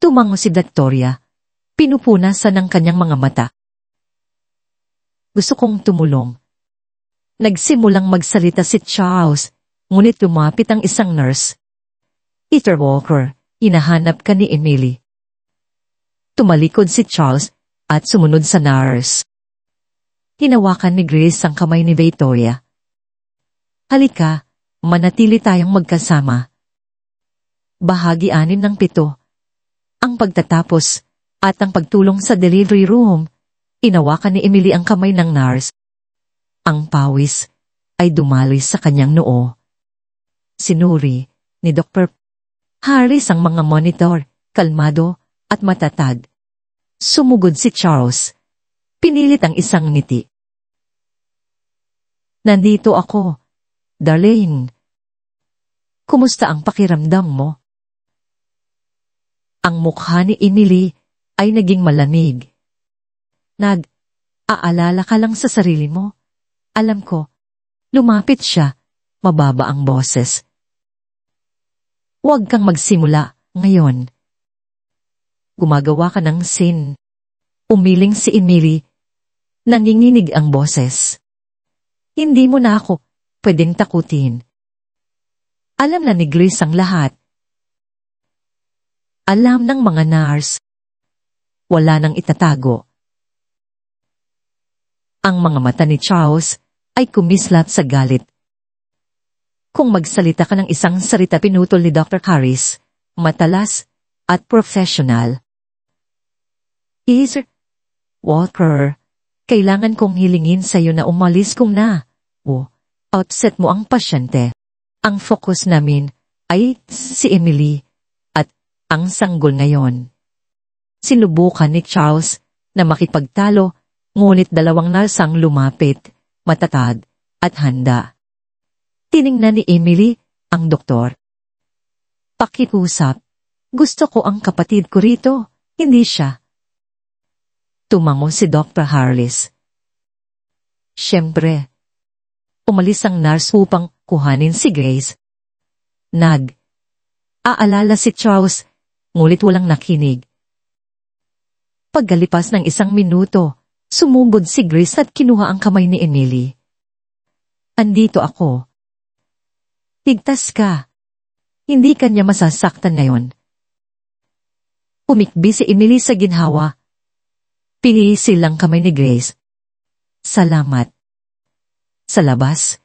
Tumango si Victoria. Pinupunasan ng kanyang mga mata. Gusto kong tumulong. Nagsimulang magsalita si Charles, ngunit lumapit ang isang nurse. Peter Walker, hinahanap ka ni Emily. Tumalikod si Charles at sumunod sa nurse. Hinawakan ni Grace ang kamay ni Victoria. Halika, manatili tayong magkasama. Bahagi 6 ng 7. Ang pagtatapos at ang pagtulong sa delivery room, inawakan ni Emily ang kamay ng nurse. Ang pawis ay dumaloy sa kanyang noo. Sinuri ni Dr. Harris ang mga monitor, kalmado at matatag. Sumugod si Charles. Pinilit ang isang ngiti. Nandito ako, darling. Kumusta ang pakiramdam mo? Ang mukha ni Emily ay naging malamig. Aalala ka lang sa sarili mo. Alam ko, lumapit siya, mababa ang boses. Huwag kang magsimula ngayon. Gumagawa ka ng sin. Umiling si Emily. Nanginginig ang boses. Hindi mo na ako pwedeng takutin. Alam na ni Grace ang lahat. Alam ng mga nurse. Wala nang itatago. Ang mga mata ni Charles ay kumislap sa galit. Kung magsalita ka ng isang salita pinutol ni Dr. Harris, matalas at professional. Sir Walker, kailangan kong hilingin sa iyo na umalis kung upset mo ang pasyente. Ang focus namin ay si Emily at ang sanggol ngayon. Sinubukan ni Charles na makipagtalo, ngunit 2 nurse ang lumapit, matatag at handa. Tiningnan ni Emily ang doktor. Pakiusap, gusto ko ang kapatid ko rito, hindi siya. Tumango si Dr. Harris. Siyempre. Umalis ang nurse upang kuhanin si Grace. Aalala si Charles, ngulit walang nakinig. Pagkalipas ng 1 minuto, sumugod si Grace at kinuha ang kamay ni Emily. Andito ako. Ligtas ka. Hindi ka niya masasaktan ngayon. Umikbi si Emily sa ginhawa. Pinisil ang kamay ni Grace. Salamat. Sa labas,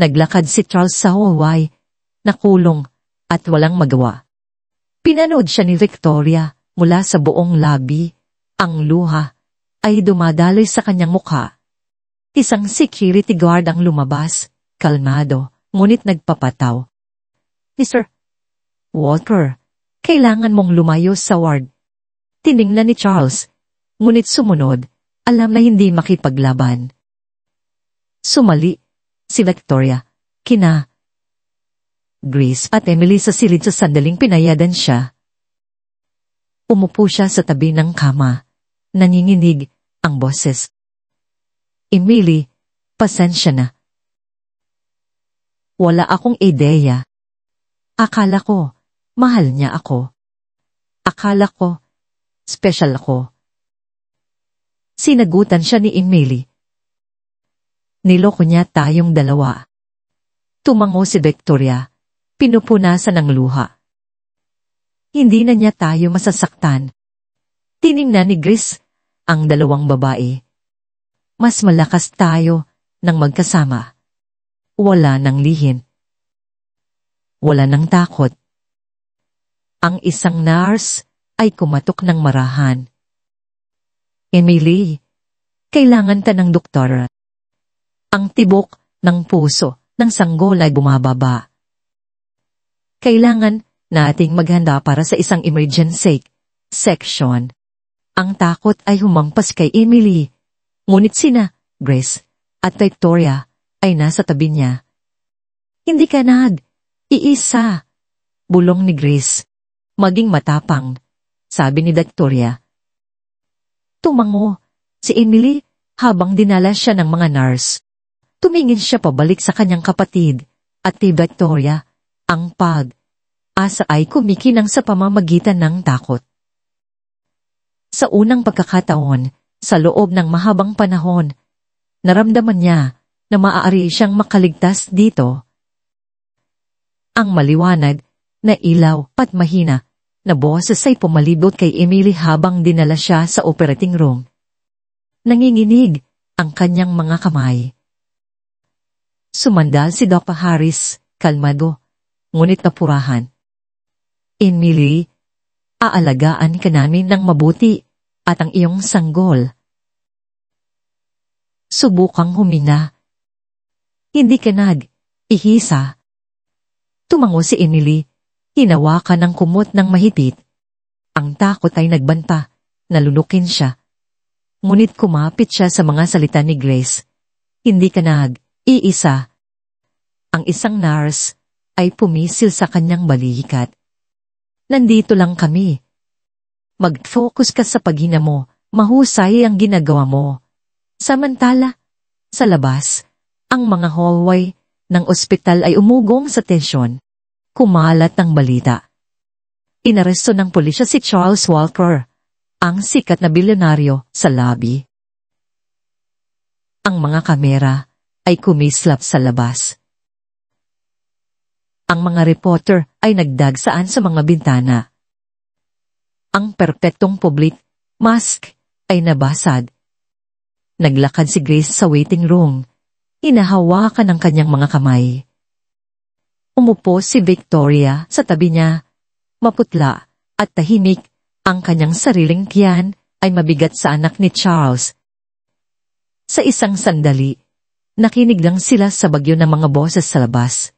naglakad si Charles sa hallway, nakulong at walang magawa. Pinanood siya ni Victoria mula sa buong labi. Ang luha ay dumadaloy sa kanyang mukha. Isang security guard ang lumabas, kalmado, ngunit nagpapataw. Mr. Walker, kailangan mong lumayo sa ward. Tiningnan ni Charles, ngunit sumunod, alam na hindi makipaglaban. Sumali si Victoria, kina Grace at Emily sa silid sa sandaling pinayadan siya. Umupo siya sa tabi ng kama. Nanginginig ang boses. Emily, pasensya na. Wala akong ideya. Akala ko, mahal niya ako. Akala ko, special ako. Sinagutan siya ni Emily. Niloko niya tayong dalawa. Tumango si Victoria, pinupunasan ng luha. Hindi na niya tayo masasaktan. Tiningnan ni Grace ang dalawang babae. Mas malakas tayo nang magkasama. Wala nang lihin. Wala nang takot. Ang isang nurse ay kumatok ng marahan. Emily, kailangan ta ng doktor. Ang tibok ng puso ng sanggol ay bumababa. Kailangan nating maghanda para sa isang emergency section. Ang takot ay humampas kay Emily, ngunit sina Grace at Victoria ay nasa tabi niya. Hindi ka iisa, bulong ni Grace. Maging matapang, sabi ni Victoria. Tumango si Emily habang dinala siya ng mga nurse. Tumingin siya pabalik sa kanyang kapatid at ni Victoria, ang asa ay kumikinang sa pamamagitan ng takot. Sa unang pagkakataon, sa loob ng mahabang panahon, naramdaman niya na maaari siyang makaligtas dito. Ang maliwanag na ilaw at mahina na boses ay pumalibot kay Emily habang dinala siya sa operating room. Nanginginig ang kanyang mga kamay. Sumandal si Dr. Harris, kalmado, ngunit napurahan. Emily, aalagaan ka namin ng mabuti at ang iyong sanggol. Subukang humina. Hindi ka ihisa. Tumango si Emily, hinawakan ng kumot ng mahigpit. Ang takot ay nagbanta, nalulukin siya. Ngunit kumapit siya sa mga salita ni Grace. Hindi ka iisa. Ang isang nurse ay pumisil sa kanyang balikat. Nandito lang kami. Mag-focus ka sa paghina mo, mahusay ang ginagawa mo. Samantala, sa labas, ang mga hallway ng ospital ay umugong sa tensyon. Kumalat ang balita. Inaresto ng pulisya si Charles Walker, ang sikat na bilyonaryo sa lobby. Ang mga kamera ay kumislap sa labas. Ang mga reporter ay nagdagsaan sa mga bintana. Ang perpektong public mask ay nabasag. Naglakad si Grace sa waiting room. Hinahawakan ang kanyang mga kamay. Umupo si Victoria sa tabi niya. Maputla at tahimik, ang kanyang sariling tiyan ay mabigat sa anak ni Charles. Sa isang sandali, nakinig lang sila sa bagyo ng mga boses sa labas.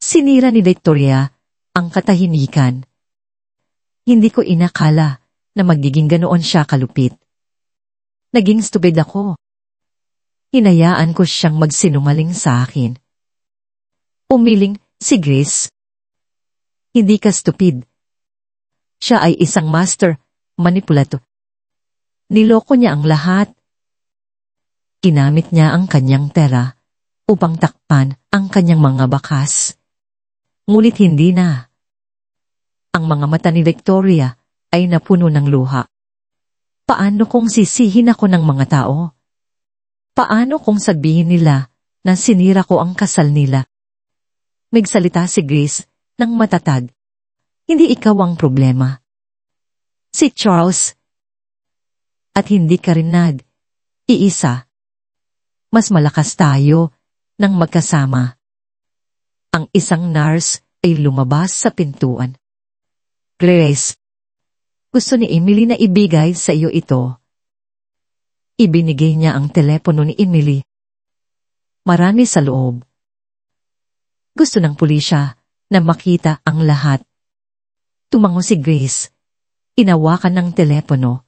Sinira ni Victoria ang katahimikan. Hindi ko inakala na magiging ganoon siya kalupit. Naging stupid ako. Hinayaan ko siyang magsinungaling sa akin. Umiling si Grace. Hindi ka stupid. Siya ay isang master manipulator. Niloko niya ang lahat. Ginamit niya ang kanyang pera upang takpan ang kanyang mga bakas. Ngunit hindi na. Ang mga mata ni Victoria ay napuno ng luha. Paano kung sisihin ako ng mga tao? Paano kung sabihin nila na sinira ko ang kasal nila? Nagsalita si Grace ng matatag. Hindi ikaw ang problema. Si Charles. At hindi ka rin iisa. Mas malakas tayo nang magkasama. Ang isang nurse ay lumabas sa pintuan. Grace, Gusto ni Emily na ibigay sa iyo ito. Ibinigay niya ang telepono ni Emily. Marami sa loob. Gusto ng pulisya na makita ang lahat. Tumango si Grace. Inawakan ng telepono.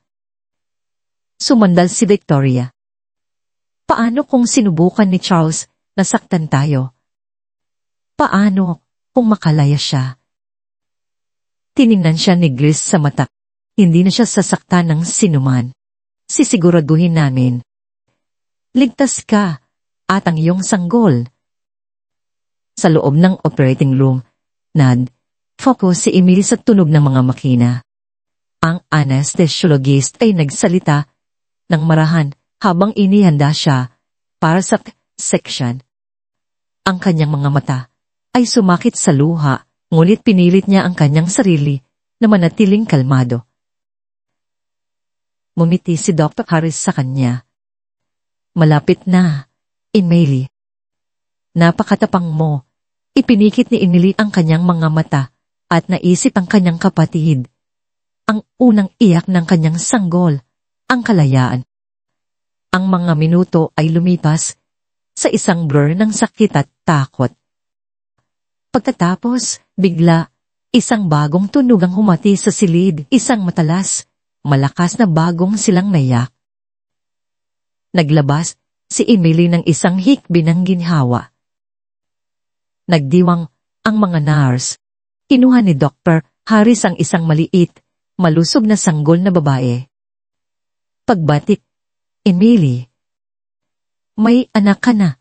Sumandal si Victoria. Paano kung sinubukan ni Charles na saktan tayo? Paano kung makalaya siya? Tiningnan siya ni Grace sa mata. Hindi na siya sasaktan ng sinuman. Sisiguraduhin namin. Ligtas ka at ang iyong sanggol. Sa loob ng operating room, focus si Emily sa tunog ng mga makina. Ang anesthesiologist ay nagsalita ng marahan habang inihanda siya para sa section. Ang kanyang mga mata ay sumakit sa luha, ngunit pinilit niya ang kanyang sarili na manatiling kalmado. Mumiti si Dr. Harris sa kanya. Malapit na, Emily. Napakatapang mo. Ipinikit ni Emily ang kanyang mga mata at naisip ang kanyang kapatid. Ang unang iyak ng kanyang sanggol, ang kalayaan. Ang mga minuto ay lumipas sa isang blur ng sakit at takot. Pagkatapos, bigla, isang bagong tunog ang humati sa silid, isang matalas, malakas na bagong silang nayak. Naglabas si Emily ng isang hikbi ng ginhawa. Nagdiwang ang mga nurse. Kinuha ni Dr. Harris ang isang maliit, malusog na sanggol na babae. Pagbatik, Emily, may anak ka na.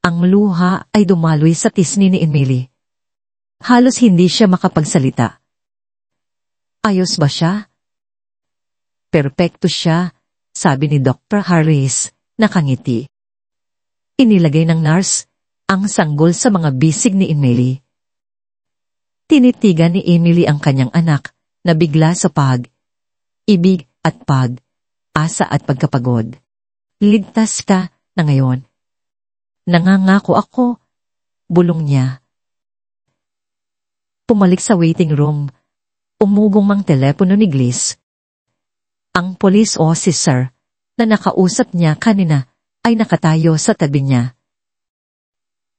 Ang luha ay dumaloy sa tisni ni Emily. Halos hindi siya makapagsalita. Ayos ba siya? Perpekto siya, sabi ni Dr. Harris, nakangiti. Inilagay ng nurse ang sanggol sa mga bisig ni Emily. Tinitigan ni Emily ang kanyang anak na bigla sa ibig at asa at pagkapagod. Ligtas ka na ngayon. Nangangako ako, bulong niya. Pumalik sa waiting room, umugong mang telepono ni Gliss. Ang police officer na nakausap niya kanina ay nakatayo sa tabi niya.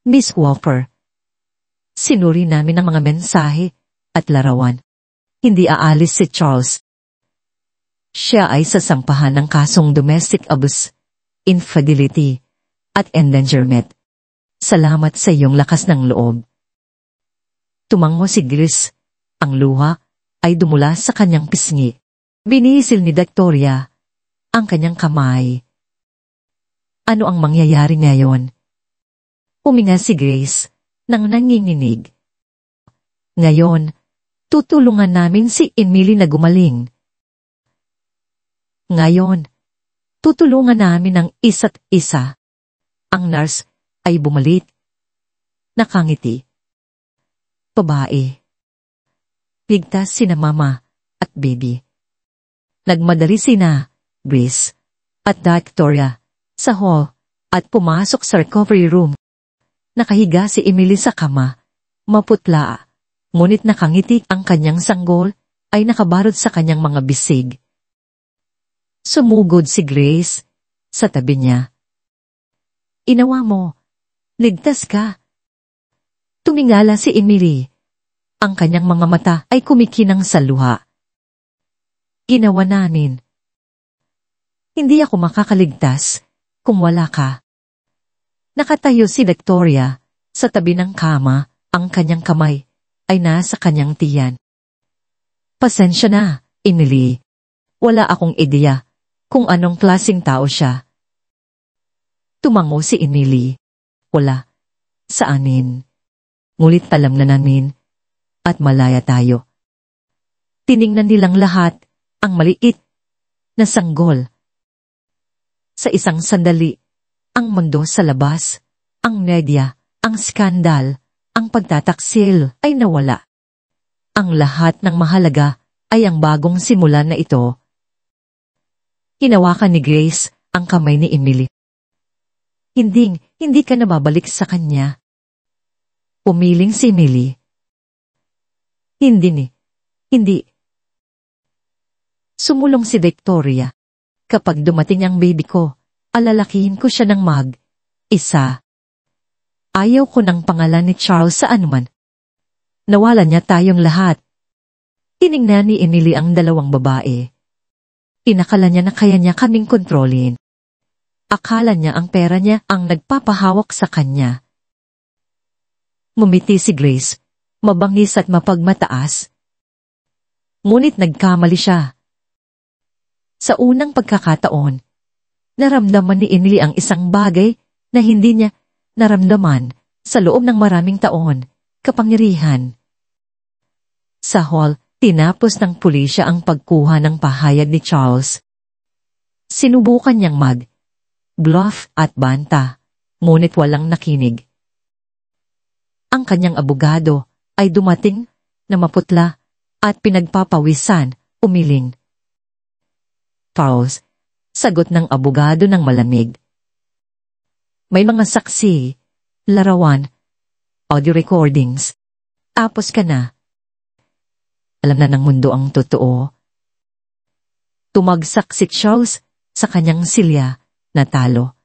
Miss Walker, sinuri namin ang mga mensahe at larawan. Hindi aalis si Charles. Siya ay sasampahan ng kasong domestic abuse, infidelity, at endangerment. Salamat sa iyong lakas ng loob. Tumango si Grace. Ang luha ay dumula sa kanyang pisngi. Binihisil ni Victoria ang kanyang kamay. Ano ang mangyayari ngayon? Huminga si Grace nang nanginginig. Ngayon, tutulungan namin si Emily na gumaling. Ngayon, tutulungan namin ang isa't isa. Ang nurse ay bumalik. Nakangiti. Babae. Ligtas sina mama at baby. Nagmadali sina Grace at Victoria sa hall at pumasok sa recovery room. Nakahiga si Emily sa kama, maputla, ngunit nakangiti ang kanyang sanggol ay nakabarod sa kanyang mga bisig. Sumugod si Grace sa tabi niya. Inawa mo, ligtas ka. Tumingala si Emily. Ang kanyang mga mata ay kumikinang sa luha. Ginawa namin. Hindi ako makakaligtas kung wala ka. Nakatayo si Victoria sa tabi ng kama, ang kanyang kamay ay nasa kanyang tiyan. Pasensya na, Emily. Wala akong ideya kung anong klaseng tao siya. Tumango si Emily. Wala. Sa amin. Ngulit alam na namin at malaya tayo. Tiningnan nilang lahat ang maliit na sanggol. Sa isang sandali, ang mundo sa labas, ang media, ang skandal, ang pagtataksil ay nawala. Ang lahat ng mahalaga ay ang bagong simula na ito. Hinawakan ni Grace ang kamay ni Emily. Hindi ka nababalik sa kanya. Umiling si Emily. Hindi. Sumulong si Victoria. Kapag dumating ang baby ko, alalakihin ko siya ng isa. Ayaw ko ng pangalan ni Charles sa anuman. Nawalan niya tayong lahat. Tiningnan ni Emily ang dalawang babae. Inakala niya na kaya niya kaming kontrolin. Akala niya ang pera niya ang nagpapahawak sa kanya. Ngumiti si Grace, mabangis at mapagmataas. Ngunit nagkamali siya. Sa unang pagkakataon, naramdaman ni Emily ang isang bagay na hindi niya naramdaman sa loob ng maraming taon, kapangyarihan. Sa hall, tinapos ng pulisya ang pagkuha ng pahayag ni Charles. Sinubukan niyang bluff at banta, ngunit walang nakinig. Ang kanyang abogado ay dumating na maputla at pinagpapawisan, umiling. Charles, sagot ng abogado ng malamig. May mga saksi, larawan, audio recordings. Tapos ka na. Alam na ng mundo ang totoo. Tumagsak si Charles sa kanyang silya, natalo.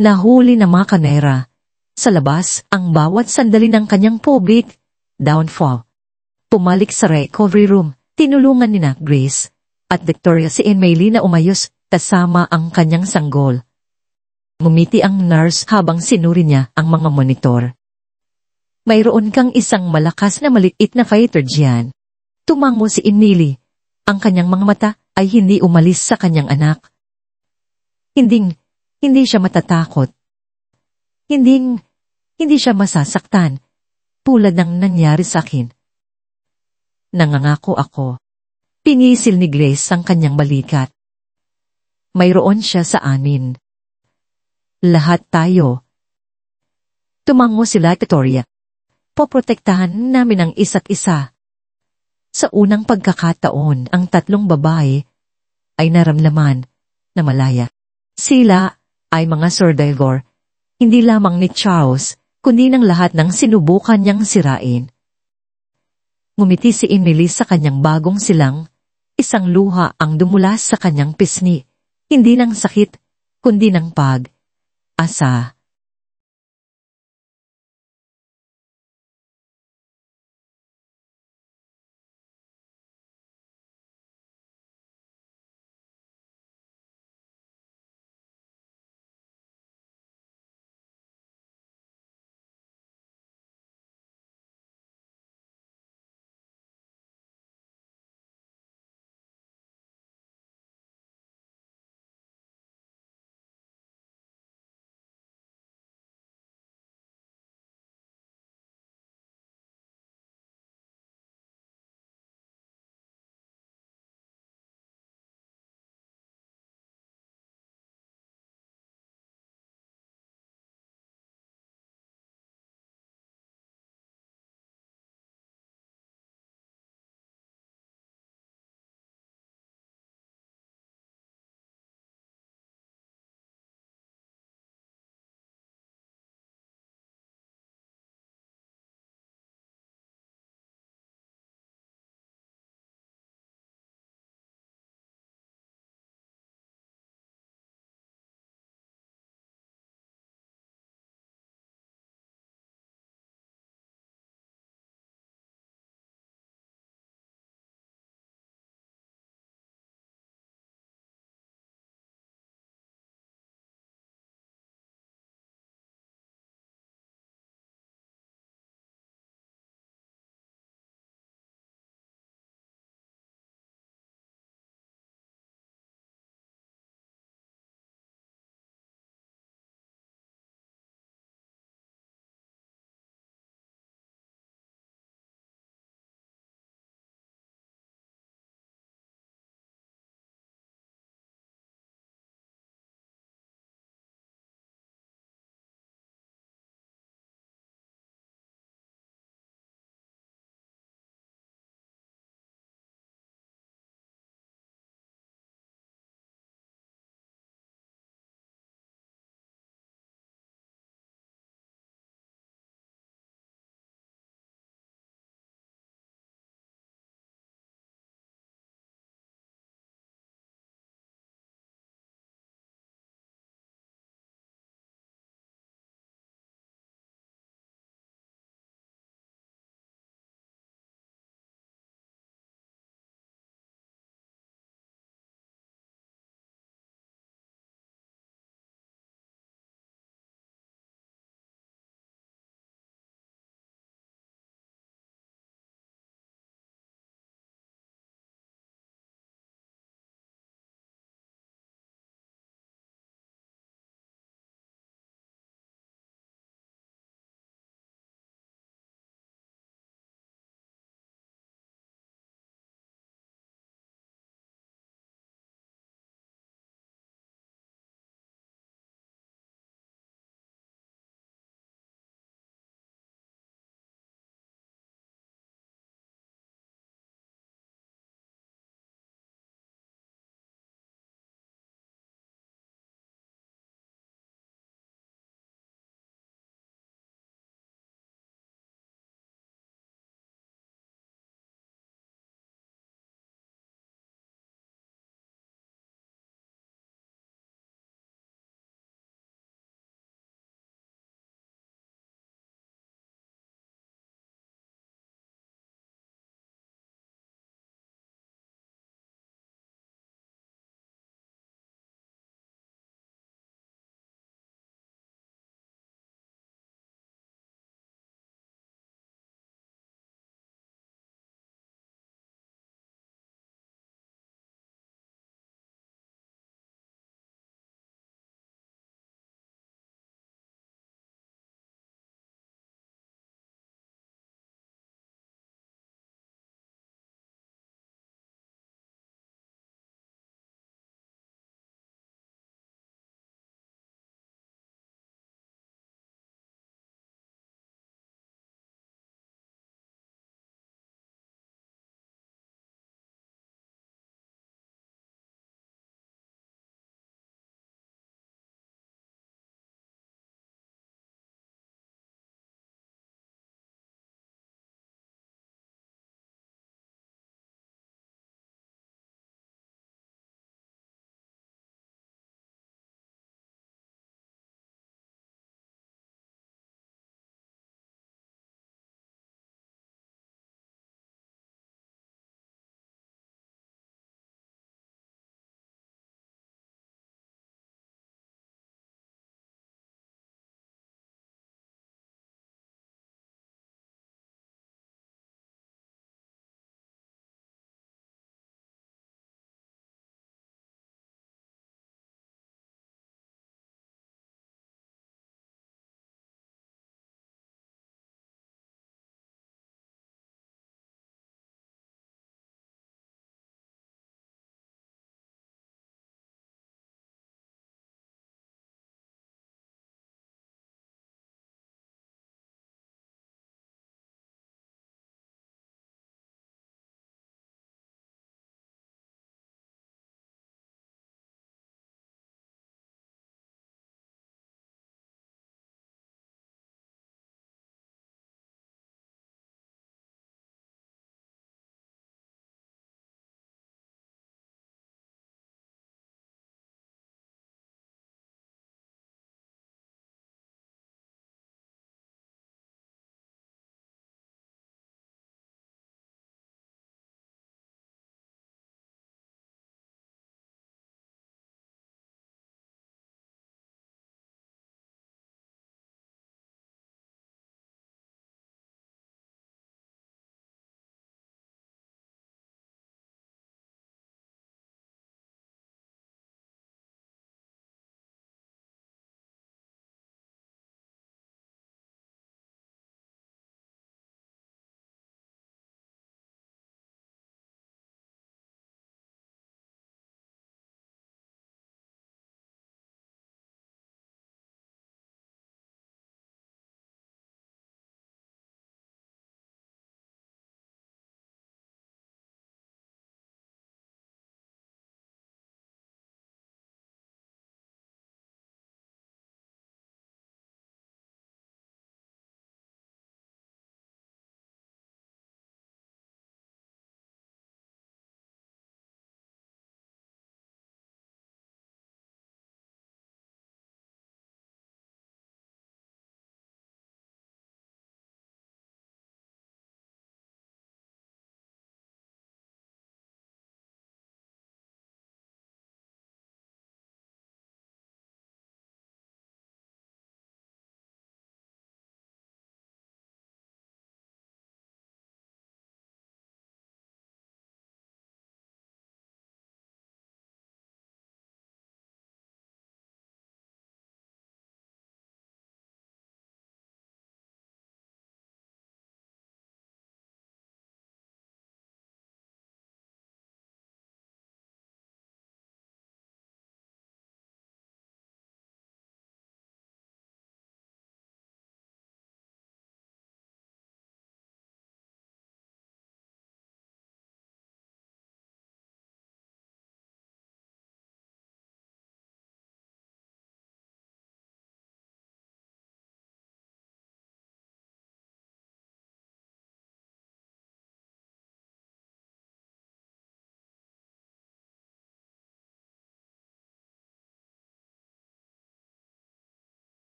Nahuli na mga kanera. Sa labas ang bawat sandali ng kanyang public downfall. Pumalik sa recovery room, tinulungan ni Grace at Victoria si Emily na umayos kasama ang kanyang sanggol. Ngumiti ang nurse habang sinuri niya ang mga monitor. Mayroon kang isang malakas na maliit na fighter diyan. Tumango si Emily. Ang kanyang mga mata ay hindi umalis sa kanyang anak. Hindi siya matatakot. Hindi siya masasaktan, tulad ng nangyari sa akin. Nangangako ako. Pinisil ni Grace ang kanyang balikat. Mayroon siya sa amin. Lahat tayo. Tumango sila, Victoria. Poprotektahan namin ang isa't isa. Sa unang pagkakataon, ang tatlong babae ay naramdaman na malaya. Sila ay mga survivor, hindi lamang ni Charles, kundi ng lahat ng sinubukan niyang sirain. Ngumiti si Emily sa kanyang bagong silang, isang luha ang dumulas sa kanyang pisngi, hindi ng sakit, kundi ng pag-asa.